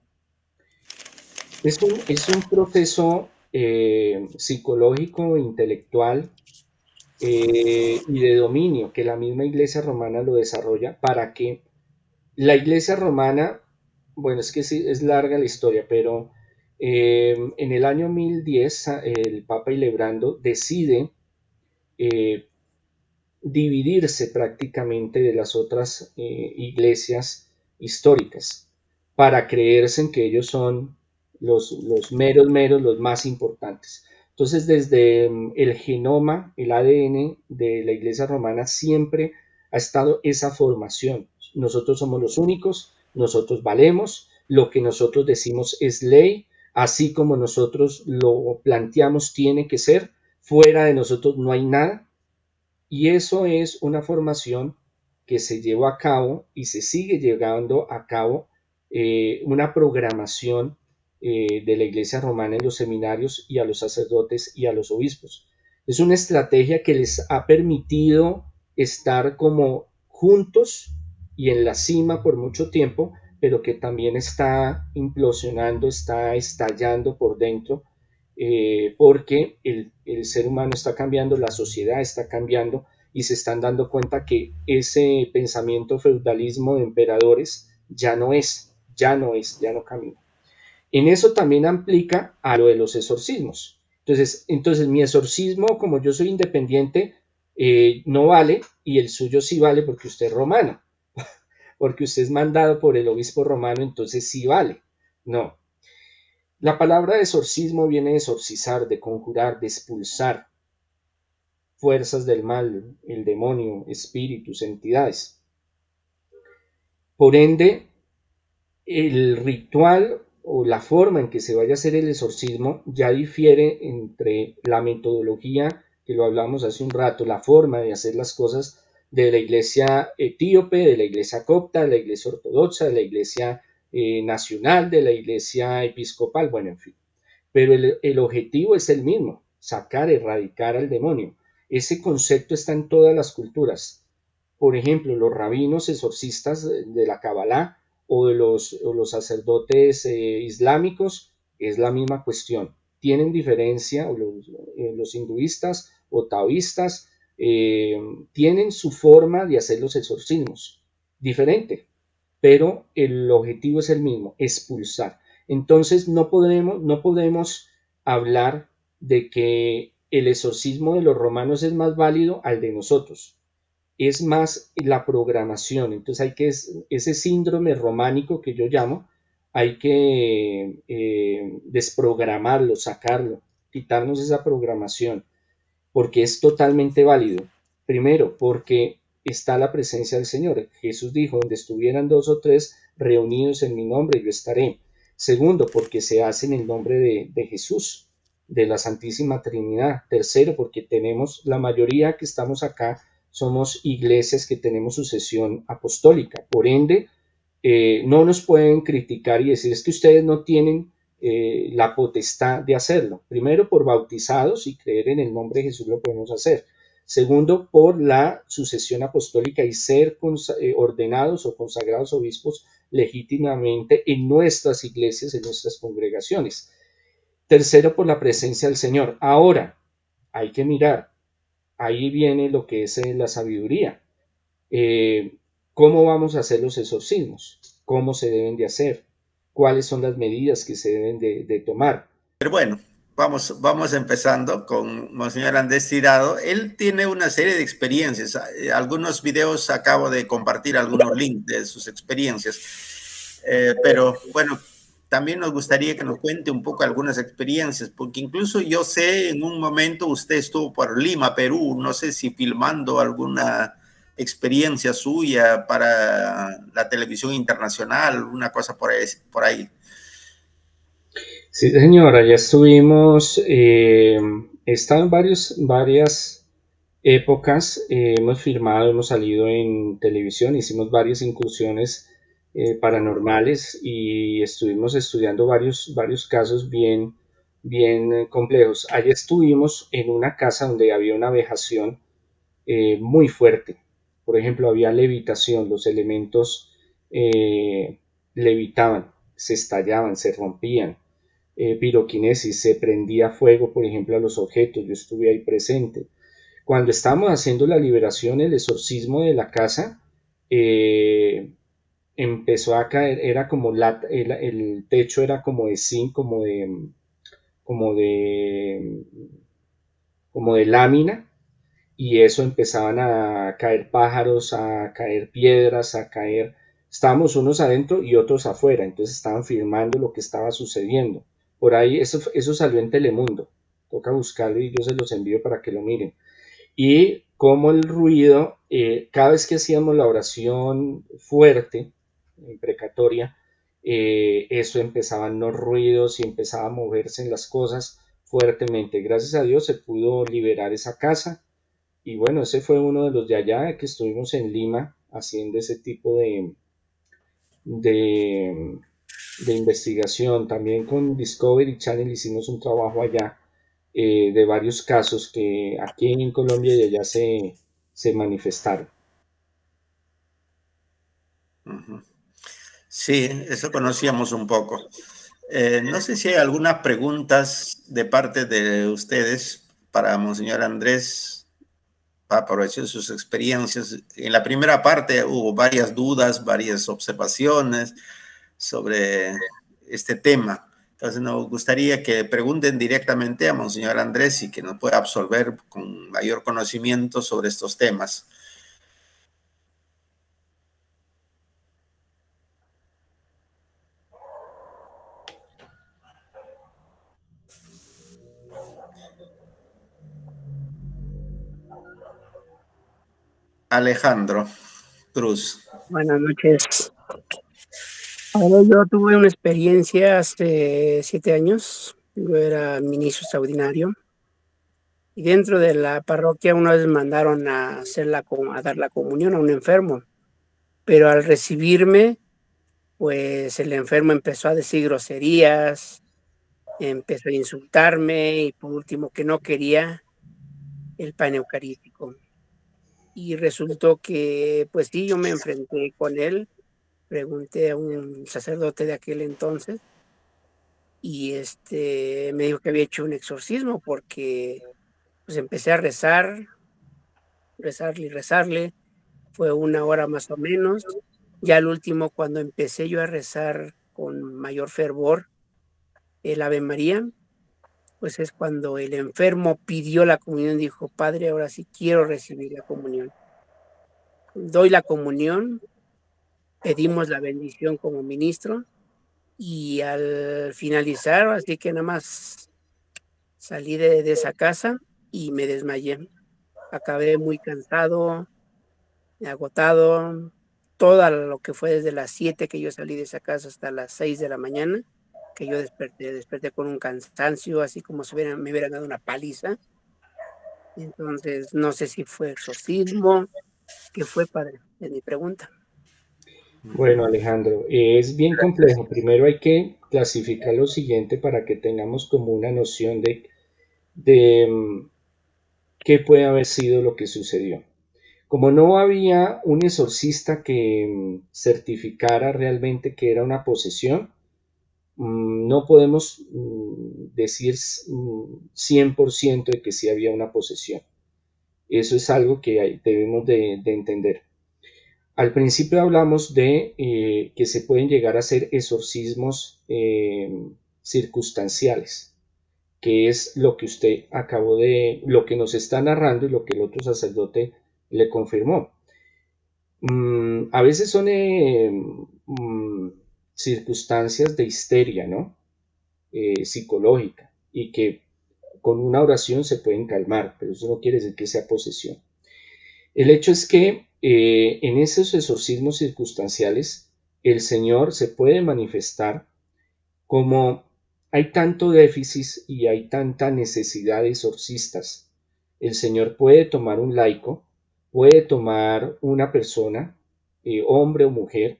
es un proceso psicológico, intelectual y de dominio que la misma iglesia romana lo desarrolla para que la iglesia romana, bueno, es que sí, es larga la historia, pero en el año 1010 el Papa Hildebrando decide dividirse prácticamente de las otras iglesias históricas para creerse en que ellos son los meros, los más importantes. Entonces, desde el genoma, el ADN de la iglesia romana siempre ha estado esa formación. Nosotros somos los únicos, nosotros valemos, lo que nosotros decimos es ley, así como nosotros lo planteamos tiene que ser, fuera de nosotros no hay nada. Y eso es una formación que se llevó a cabo y se sigue llevando a cabo, una programación de la Iglesia romana en los seminarios y a los sacerdotes y a los obispos. Es una estrategia que les ha permitido estar como juntos y en la cima por mucho tiempo, pero que también está implosionando, está estallando por dentro, porque el ser humano está cambiando, la sociedad está cambiando y se están dando cuenta que ese pensamiento feudalismo de emperadores ya no camina. En eso también aplica a lo de los exorcismos. Entonces mi exorcismo, como yo soy independiente, no vale, y el suyo sí vale porque usted es romano, porque usted es mandado por el obispo romano, entonces sí vale. No. La palabra exorcismo viene de exorcizar, de conjurar, de expulsar fuerzas del mal, el demonio, espíritus, entidades. Por ende, el ritual o la forma en que se vaya a hacer el exorcismo ya difiere entre la metodología, que lo hablamos hace un rato, la forma de hacer las cosas de la iglesia etíope, de la iglesia copta, de la iglesia ortodoxa, de la iglesia nacional, de la iglesia episcopal, bueno, en fin. Pero el objetivo es el mismo, sacar, erradicar al demonio. Ese concepto está en todas las culturas. Por ejemplo, los rabinos exorcistas de la Kabbalah o los sacerdotes islámicos, es la misma cuestión. Tienen diferencia, o los hinduistas o taoístas tienen su forma de hacer los exorcismos, diferente, pero el objetivo es el mismo, expulsar. Entonces no podemos hablar de que el exorcismo de los romanos es más válido al de nosotros. Es más la programación. Entonces hay que, ese síndrome románico que yo llamo, hay que desprogramarlo, sacarlo, quitarnos esa programación, porque es totalmente válido. Primero, porque está la presencia del Señor. Jesús dijo, donde estuvieran 2 o 3 reunidos en mi nombre, yo estaré. Segundo, porque se hace en el nombre de Jesús, de la Santísima Trinidad. Tercero, porque tenemos, la mayoría que estamos acá, somos iglesias que tenemos sucesión apostólica. Por ende, no nos pueden criticar y decir, es que ustedes no tienen la potestad de hacerlo. Primero, por bautizados y creer en el nombre de Jesús lo podemos hacer. Segundo, por la sucesión apostólica y ser ordenados o consagrados obispos legítimamente en nuestras iglesias, en nuestras congregaciones. Tercero, por la presencia del Señor. Ahora, hay que mirar, ahí viene lo que es la sabiduría. ¿Cómo vamos a hacer los exorcismos? ¿Cómo se deben de hacer? ¿Cuáles son las medidas que se deben de tomar? Pero bueno, vamos empezando con Monseñor Andrés Tirado. Él tiene una serie de experiencias. Algunos videos acabo de compartir, algunos links de sus experiencias. Pero bueno, también nos gustaría que nos cuente un poco algunas experiencias, porque incluso yo sé, en un momento usted estuvo por Lima, Perú, no sé si filmando alguna experiencia suya para la televisión internacional, una cosa por ahí. Sí, señora, ya estuvimos, he estado en varias épocas, hemos filmado, hemos salido en televisión, hicimos varias incursiones paranormales y estuvimos estudiando varios casos bien complejos. Allá estuvimos en una casa donde había una vejación muy fuerte. Por ejemplo, había levitación, los elementos levitaban, se estallaban, se rompían. Piroquinesis, se prendía fuego, por ejemplo, a los objetos. Yo estuve ahí presente. Cuando estábamos haciendo la liberación, el exorcismo de la casa, empezó a caer, era como el techo era como de zinc, como de lámina, y eso empezaban a caer pájaros, a caer piedras, a caer. Estábamos unos adentro y otros afuera, entonces estaban filmando lo que estaba sucediendo. Por ahí eso salió en Telemundo. Toca buscarlo y yo se los envío para que lo miren. Y como el ruido, cada vez que hacíamos la oración fuerte, imprecatoria, eso empezaban los ruidos y empezaba a moverse en las cosas fuertemente. Gracias a Dios se pudo liberar esa casa. Y bueno, ese fue uno de los de allá que estuvimos en Lima haciendo ese tipo de investigación. También con Discovery Channel hicimos un trabajo allá de varios casos que aquí en Colombia y allá se manifestaron. Sí, eso conocíamos un poco. No sé si hay algunas preguntas de parte de ustedes para Monseñor Andrés, para aprovechar sus experiencias. En la primera parte hubo varias dudas, varias observaciones sobre este tema. Entonces nos gustaría que pregunten directamente a Monseñor Andrés y que nos pueda absorber con mayor conocimiento sobre estos temas. Alejandro Cruz. Buenas noches. Ahora, yo tuve una experiencia hace 7 años. Yo era ministro extraordinario y dentro de la parroquia una vez mandaron a dar la comunión a un enfermo, pero al recibirme, pues el enfermo empezó a decir groserías, empezó a insultarme y por último que no quería el pan eucarístico. Y resultó que, pues sí, yo me enfrenté con él, pregunté a un sacerdote de aquel entonces y me dijo que había hecho un exorcismo porque pues empecé a rezarle y rezarle, fue 1 hora más o menos. Ya al último, cuando empecé yo a rezar con mayor fervor el Ave María, pues es cuando el enfermo pidió la comunión, dijo: "Padre, ahora sí quiero recibir la comunión". Doy la comunión, pedimos la bendición como ministro y al finalizar, así que nada más salí de esa casa y me desmayé. Acabé muy cansado, agotado, todo lo que fue desde las 7 que yo salí de esa casa hasta las 6 de la mañana, que yo desperté con un cansancio, así como si me hubieran dado una paliza. Entonces, no sé si fue exorcismo, ¿qué fue, padre? Es mi pregunta. Bueno, Alejandro, es bien complejo. Primero hay que clasificar lo siguiente para que tengamos como una noción de qué puede haber sido lo que sucedió. Como no había un exorcista que certificara realmente que era una posesión, no podemos decir 100% de que sí había una posesión. Eso es algo que debemos de entender. Al principio hablamos de que se pueden llegar a hacer exorcismos circunstanciales, que es lo que usted lo que nos está narrando y lo que el otro sacerdote le confirmó. A veces son circunstancias de histeria, ¿no? Psicológica, y que con una oración se pueden calmar, pero eso no quiere decir que sea posesión. El hecho es que en esos exorcismos circunstanciales el Señor se puede manifestar como hay tanto déficit y hay tanta necesidad de exorcistas. El Señor puede tomar un laico, puede tomar una persona, hombre o mujer,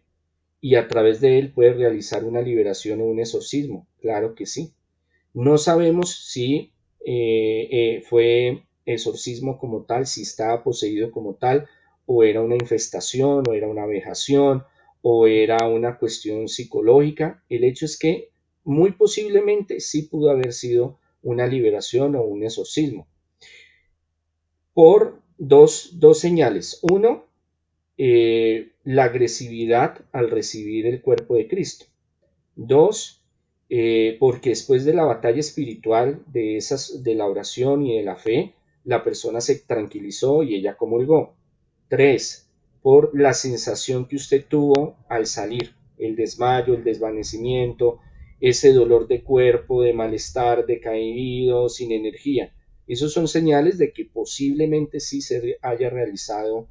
y a través de él puede realizar una liberación o un exorcismo. Claro que sí. No sabemos si fue exorcismo como tal, si estaba poseído como tal, o era una infestación, o era una vejación, o era una cuestión psicológica. El hecho es que muy posiblemente sí pudo haber sido una liberación o un exorcismo. Por dos señales. Uno, la agresividad al recibir el cuerpo de Cristo. Dos, porque después de la batalla espiritual de la oración y de la fe, la persona se tranquilizó y ella comulgó. 3, por la sensación que usted tuvo al salir, el desmayo, el desvanecimiento, ese dolor de cuerpo, de malestar, decaído, sin energía. Esos son señales de que posiblemente sí se haya realizado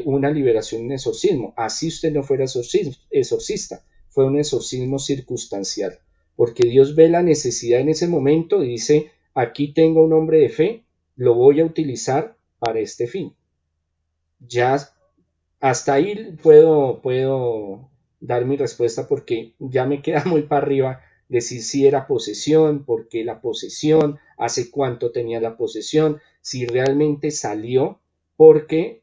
una liberación, un exorcismo. Así usted no fuera exorcista, fue un exorcismo circunstancial, porque Dios ve la necesidad en ese momento y dice: aquí tengo un hombre de fe, lo voy a utilizar para este fin. Ya hasta ahí puedo dar mi respuesta, porque ya me queda muy para arriba decir si era posesión, por qué la posesión, hace cuánto tenía la posesión, si realmente salió, porque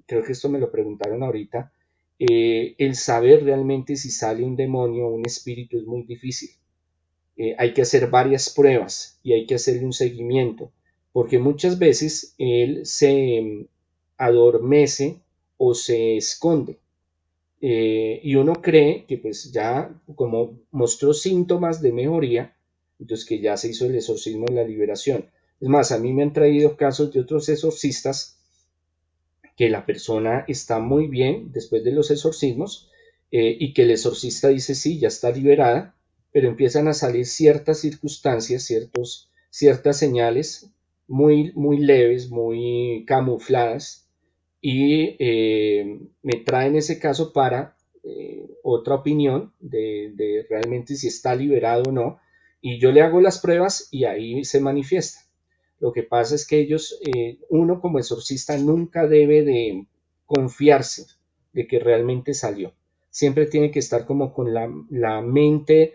creo que esto me lo preguntaron ahorita. El saber realmente si sale un demonio o un espíritu es muy difícil. Hay que hacer varias pruebas y hay que hacerle un seguimiento, porque muchas veces él se adormece o se esconde. Y uno cree que pues ya como mostró síntomas de mejoría, entonces que ya se hizo el exorcismo de la liberación. Es más, a mí me han traído casos de otros exorcistas que la persona está muy bien después de los exorcismos, y que el exorcista dice sí, ya está liberada, pero empiezan a salir ciertas circunstancias, ciertas señales muy, muy leves, muy camufladas, y me traen ese caso para otra opinión de realmente si está liberado o no, y yo le hago las pruebas y ahí se manifiesta. Lo que pasa es que ellos, uno como exorcista nunca debe de confiarse de que realmente salió. Siempre tiene que estar como con la mente,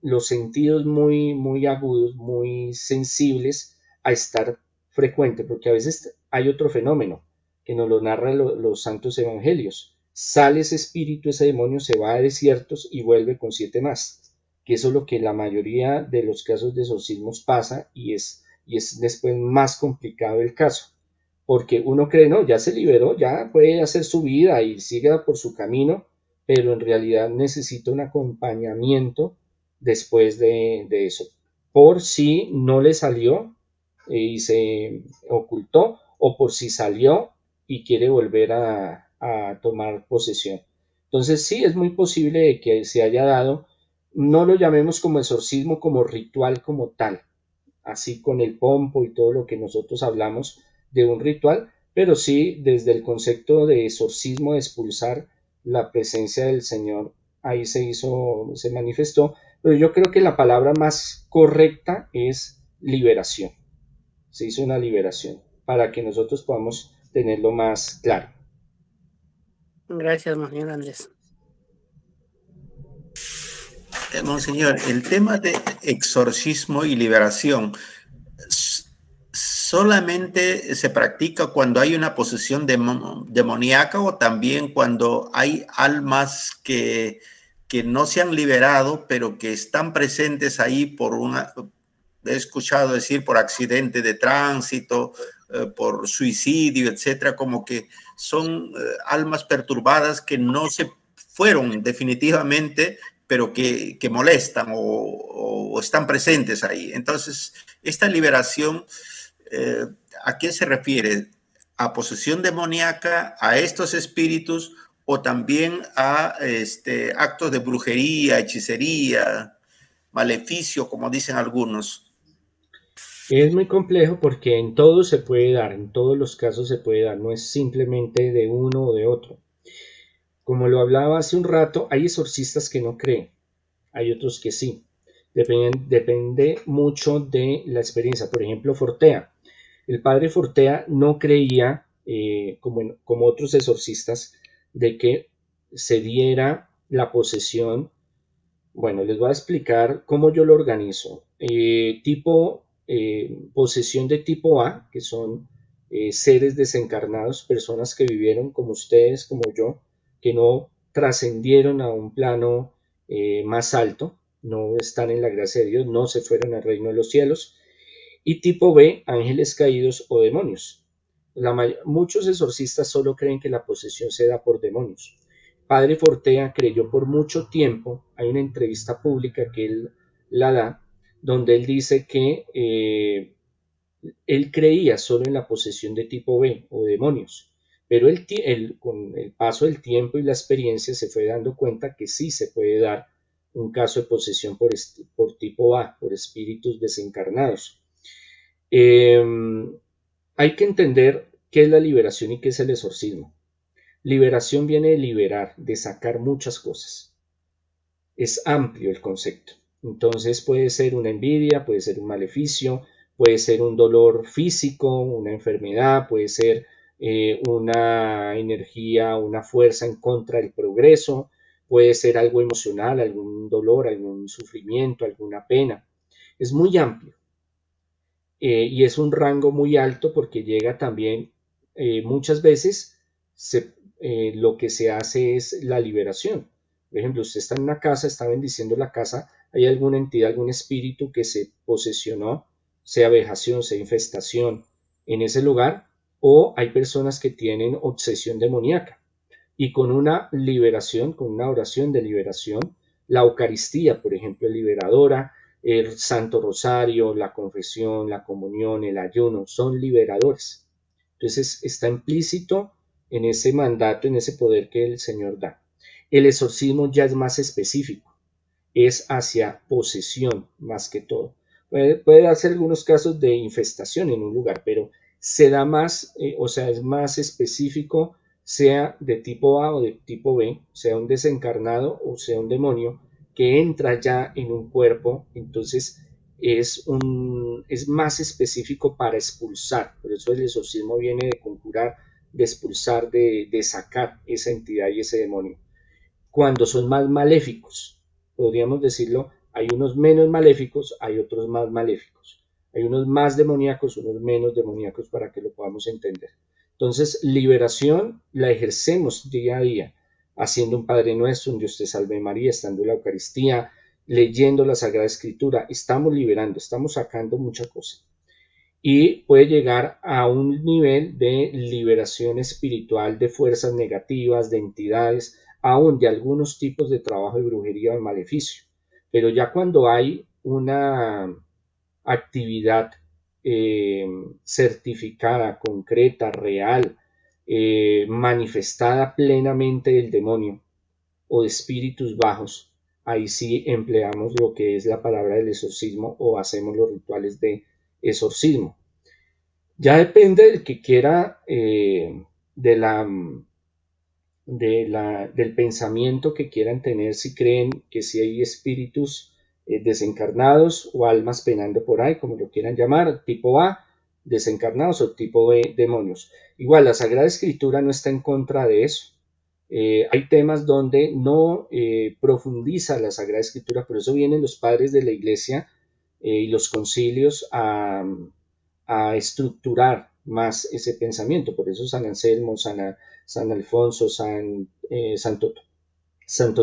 los sentidos muy agudos, muy sensibles a estar frecuente, porque a veces hay otro fenómeno que nos lo narran los santos evangelios. Sale ese espíritu, ese demonio, se va a desiertos y vuelve con 7 más. Que eso es lo que la mayoría de los casos de exorcismos pasa y es después más complicado el caso. Porque uno cree, no, ya se liberó, ya puede hacer su vida y siga por su camino, pero en realidad necesita un acompañamiento después de eso. Por si no le salió y se ocultó, o por si salió y quiere volver a tomar posesión. Entonces sí, es muy posible que se haya dado, no lo llamemos como exorcismo, como ritual como tal, así con el pompo y todo lo que nosotros hablamos de un ritual, pero sí desde el concepto de exorcismo, de expulsar la presencia del Señor, ahí se manifestó, pero yo creo que la palabra más correcta es liberación. Se hizo una liberación para que nosotros podamos tenerlo más claro. Gracias, Monseñor Andrés. Monseñor, el tema de exorcismo y liberación solamente se practica cuando hay una posesión demoníaca o también cuando hay almas que no se han liberado, pero que están presentes ahí por he escuchado decir, por accidente de tránsito, por suicidio, etcétera, como que son almas perturbadas que no se fueron definitivamente, pero que molestan o están presentes ahí. Entonces, esta liberación, ¿a qué se refiere? ¿A posesión demoníaca, a estos espíritus o también a actos de brujería, hechicería, maleficio, como dicen algunos? Es muy complejo porque en todo se puede dar, en todos los casos se puede dar, no es simplemente de uno o de otro. Como lo hablaba hace un rato, hay exorcistas que no creen, hay otros que sí. Depende mucho de la experiencia. Por ejemplo, Fortea. El padre Fortea no creía, como otros exorcistas, de que se diera la posesión. Bueno, les voy a explicar cómo yo lo organizo. Posesión de tipo A, que son seres desencarnados, personas que vivieron como ustedes, como yo, que no trascendieron a un plano más alto, no están en la gracia de Dios, no se fueron al reino de los cielos. Y tipo B, ángeles caídos o demonios. Muchos exorcistas solo creen que la posesión se da por demonios. Padre Fortea creyó por mucho tiempo, hay una entrevista pública que él la da, donde él dice que él creía solo en la posesión de tipo B o demonios, pero con el paso del tiempo y la experiencia se fue dando cuenta que sí se puede dar un caso de posesión por tipo A, por espíritus desencarnados. Hay que entender qué es la liberación y qué es el exorcismo. Liberación viene de liberar, de sacar muchas cosas. Es amplio el concepto. Entonces puede ser una envidia, puede ser un maleficio, puede ser un dolor físico, una enfermedad, puede ser una energía, una fuerza en contra del progreso, puede ser algo emocional, algún dolor, algún sufrimiento, alguna pena. Es muy amplio. Y es un rango muy alto porque llega también muchas veces lo que se hace es la liberación. Por ejemplo, usted está en una casa, está bendiciendo la casa, hay alguna entidad, algún espíritu que se posesionó, sea vejación, sea infestación en ese lugar, o hay personas que tienen obsesión demoníaca. Y con una liberación, con una oración de liberación, la Eucaristía, por ejemplo, es liberadora, el Santo Rosario, la confesión, la comunión, el ayuno, son liberadores. Entonces está implícito en ese mandato, en ese poder que el Señor da. El exorcismo ya es más específico, es hacia posesión más que todo. Puede darse algunos casos de infestación en un lugar, pero se da más, es más específico, sea de tipo A o de tipo B, sea un desencarnado o sea un demonio, que entra ya en un cuerpo, entonces es más específico para expulsar. Por eso el exorcismo viene de conjurar, de expulsar, de sacar esa entidad y ese demonio. Cuando son más maléficos, podríamos decirlo, hay unos menos maléficos, hay otros más maléficos. Hay unos más demoníacos, unos menos demoníacos, para que lo podamos entender. Entonces, liberación la ejercemos día a día, haciendo un Padre Nuestro, un Dios te salve María, estando en la Eucaristía, leyendo la Sagrada Escritura. Estamos liberando, estamos sacando mucha cosa. Y puede llegar a un nivel de liberación espiritual de fuerzas negativas, de entidades, aún de algunos tipos de trabajo de brujería o de maleficio. Pero ya cuando hay una actividad certificada, concreta, real, manifestada plenamente del demonio o de espíritus bajos, ahí sí empleamos lo que es la palabra del exorcismo o hacemos los rituales de exorcismo. Ya depende del que quiera, del pensamiento que quieran tener, si creen que si hay espíritus desencarnados o almas penando por ahí, como lo quieran llamar, tipo A, desencarnados, o tipo B, demonios. Igual, la Sagrada Escritura no está en contra de eso. Hay temas donde no profundiza la Sagrada Escritura, por eso vienen los padres de la Iglesia y los concilios a estructurar más ese pensamiento. Por eso San Anselmo, San Alfonso, Santo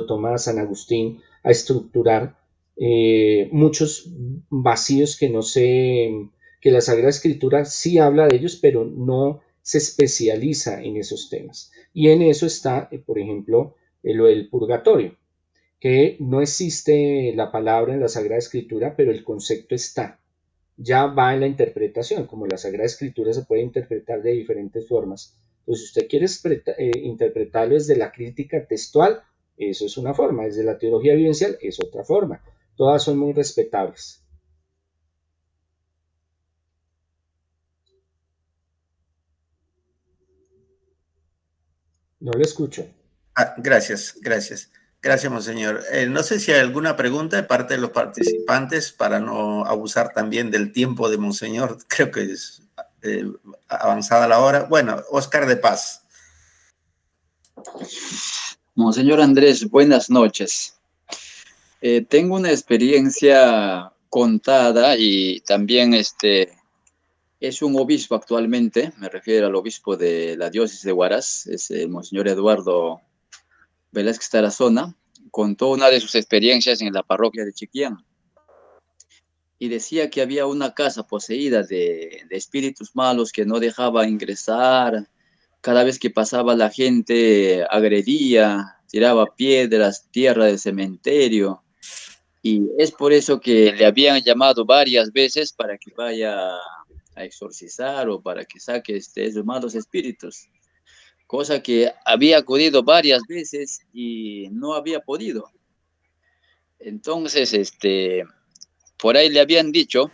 Tomás, San Agustín, a estructurar muchos vacíos que la Sagrada Escritura sí habla de ellos, pero no se especializa en esos temas. Y en eso está, por ejemplo, lo del purgatorio, que no existe la palabra en la Sagrada Escritura, pero el concepto está. Ya va en la interpretación, como la Sagrada Escritura se puede interpretar de diferentes formas. Entonces, si usted quiere interpretarlo desde la crítica textual, eso es una forma, desde la teología vivencial es otra forma. Todas son muy respetables. No lo escucho. Gracias, gracias. Gracias, monseñor. No sé si hay alguna pregunta de parte de los participantes para no abusar también del tiempo de monseñor. Creo que es avanzada la hora. Bueno, Oscar de Paz. Monseñor Andrés, buenas noches. Tengo una experiencia contada y también es un obispo actualmente, me refiero al obispo de la diócesis de Huaraz, es el Monseñor Eduardo Velázquez Tarazona, contó una de sus experiencias en la parroquia de Chiquián y decía que había una casa poseída de espíritus malos que no dejaba ingresar. Cada vez que pasaba la gente agredía, tiraba piedras, tierra del cementerio, y es por eso que le habían llamado varias veces para que vaya a exorcizar o para que saque esos malos espíritus, cosa que había acudido varias veces y no había podido. Entonces, por ahí le habían dicho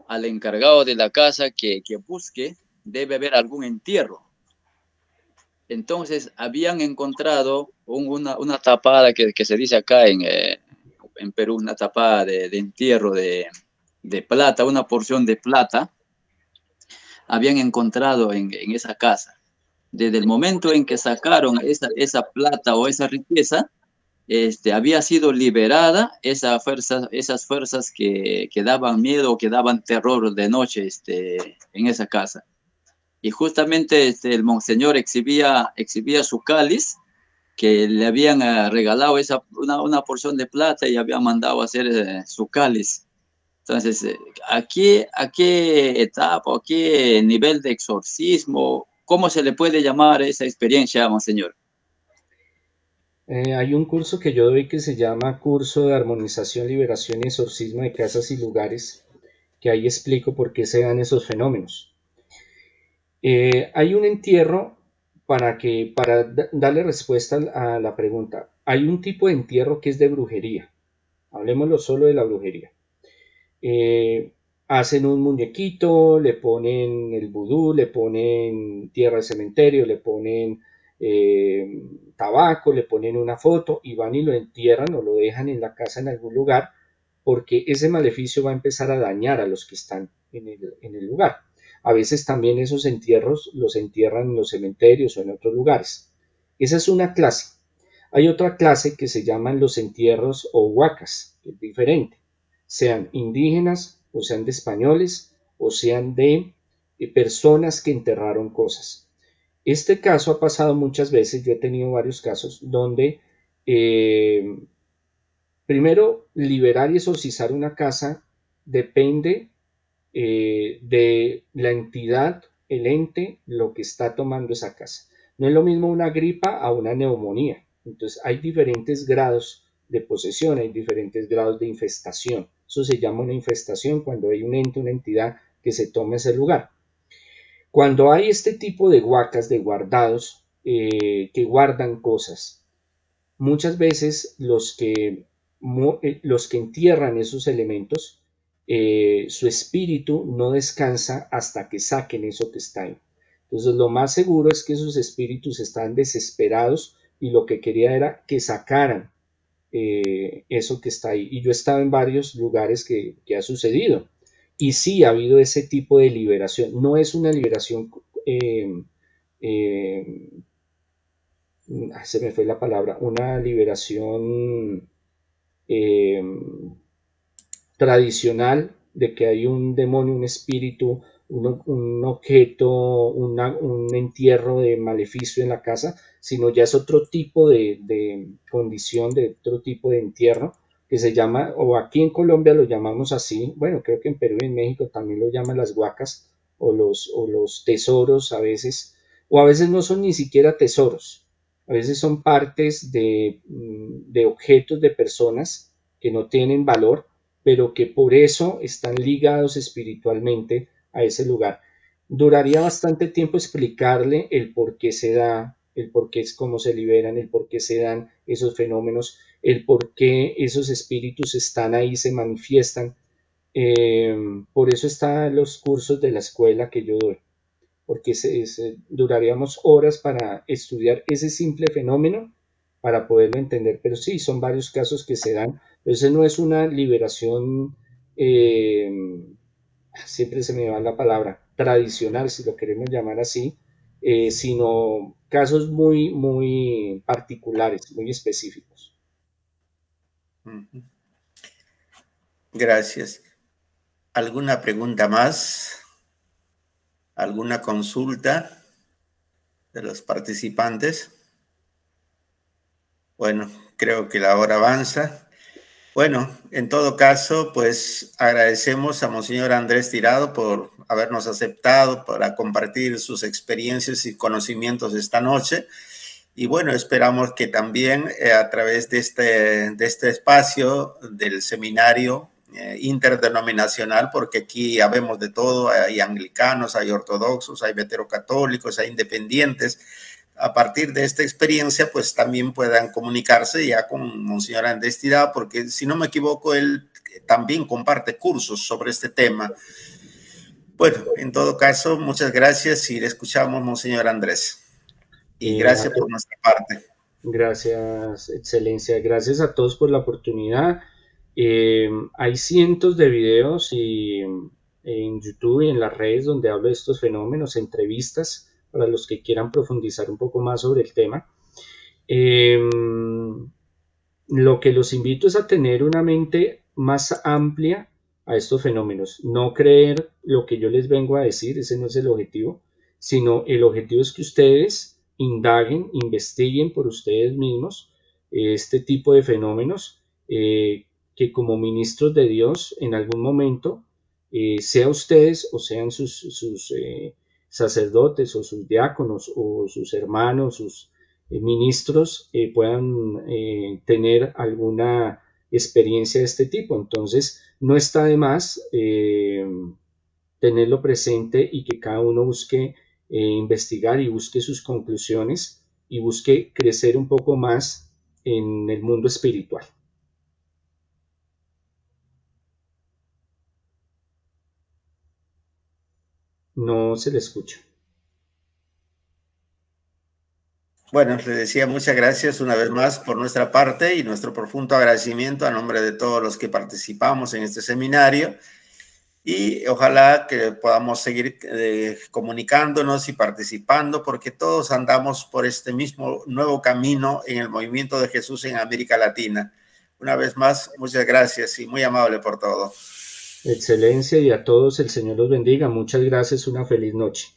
al encargado de la casa que busque, debe haber algún entierro. Entonces, habían encontrado una tapada que se dice acá en Perú, una tapada de entierro de plata, una porción de plata, habían encontrado en esa casa. Desde el momento en que sacaron esa plata o esa riqueza, había sido liberada esas fuerzas que daban miedo o que daban terror de noche en esa casa. Y justamente el monseñor exhibía su cáliz, que le habían regalado una porción de plata y habían mandado a hacer su cáliz. Entonces, ¿a qué etapa, a qué nivel de exorcismo, cómo se le puede llamar esa experiencia, monseñor? Hay un curso que yo doy que se llama Curso de Armonización, Liberación y Exorcismo de Casas y Lugares, que ahí explico por qué se dan esos fenómenos. Hay un entierro, para darle respuesta a la pregunta. Hay un tipo de entierro que es de brujería. Hablemoslo solo de la brujería. hacen un muñequito, le ponen el vudú, le ponen tierra de cementerio, le ponen tabaco, le ponen una foto y van y lo entierran o lo dejan en la casa en algún lugar, porque ese maleficio va a empezar a dañar a los que están en el lugar. A veces también esos entierros los entierran en los cementerios o en otros lugares. Esa es una clase. Hay otra clase que se llaman los entierros o huacas, que es diferente, sean indígenas o sean de españoles o sean de personas que enterraron cosas. Este caso ha pasado muchas veces, yo he tenido varios casos donde primero liberar y exorcizar una casa depende de la entidad, el ente, lo que está tomando esa casa. No es lo mismo una gripa a una neumonía. Entonces hay diferentes grados de posesión, hay diferentes grados de infestación. Eso se llama una infestación cuando hay un ente, una entidad que se toma ese lugar. Cuando hay este tipo de huacas, de guardados, que guardan cosas, muchas veces los que entierran esos elementos, su espíritu no descansa hasta que saquen eso que está ahí. Entonces lo más seguro es que esos espíritus están desesperados y lo que quería era que sacaran eso que está ahí. Y yo he estado en varios lugares que ha sucedido. Y sí ha habido ese tipo de liberación. No es una liberación, se me fue la palabra, una liberación tradicional de que hay un demonio, un espíritu, un objeto, un entierro de maleficio en la casa, sino ya es otro tipo de condición, de otro tipo de entierro, que se llama, o aquí en Colombia lo llamamos así, bueno, creo que en Perú y en México también lo llaman las huacas, o los tesoros a veces, o a veces no son ni siquiera tesoros, a veces son partes de objetos de personas que no tienen valor, pero que por eso están ligados espiritualmente a ese lugar. Duraría bastante tiempo explicarle el por qué se da, el por qué es cómo se liberan, el por qué se dan esos fenómenos, el por qué esos espíritus están ahí, se manifiestan. Por eso están los cursos de la escuela que yo doy, porque duraríamos horas para estudiar ese simple fenómeno para poderlo entender, pero sí, son varios casos que se dan. Entonces no es una liberación, siempre se me va la palabra, tradicional, si lo queremos llamar así, sino casos muy, muy particulares, muy específicos. Gracias. ¿Alguna pregunta más? ¿Alguna consulta de los participantes? Bueno, creo que la hora avanza. Bueno, en todo caso, pues agradecemos a Monseñor Andrés Tirado por habernos aceptado para compartir sus experiencias y conocimientos esta noche. Y bueno, esperamos que también a través de este espacio del seminario interdenominacional, porque aquí habemos de todo, hay anglicanos, hay ortodoxos, hay veterocatólicos, hay independientes. A partir de esta experiencia, pues también puedan comunicarse ya con Monseñor Andrés Tirado, porque si no me equivoco, él también comparte cursos sobre este tema. Bueno, en todo caso, muchas gracias y le escuchamos, Monseñor Andrés. Y gracias por nuestra parte. Gracias, Excelencia. Gracias a todos por la oportunidad. Hay cientos de videos en YouTube y en las redes donde hablo de estos fenómenos, entrevistas para los que quieran profundizar un poco más sobre el tema. Lo que los invito es a tener una mente más amplia a estos fenómenos, no creer lo que yo les vengo a decir, ese no es el objetivo, sino el objetivo es que ustedes indaguen, investiguen por ustedes mismos este tipo de fenómenos, que como ministros de Dios en algún momento, sea ustedes o sean sus sacerdotes o sus diáconos o sus hermanos, sus ministros, puedan tener alguna experiencia de este tipo. Entonces no está de más tenerlo presente y que cada uno busque investigar y busque sus conclusiones y busque crecer un poco más en el mundo espiritual. No se le escucha. Bueno, le decía muchas gracias una vez más por nuestra parte y nuestro profundo agradecimiento a nombre de todos los que participamos en este seminario, y ojalá que podamos seguir comunicándonos y participando, porque todos andamos por este mismo nuevo camino en el movimiento de Jesús en América Latina. Una vez más, muchas gracias y muy amable por todo. Excelencia, y a todos el Señor los bendiga. Muchas gracias, una feliz noche.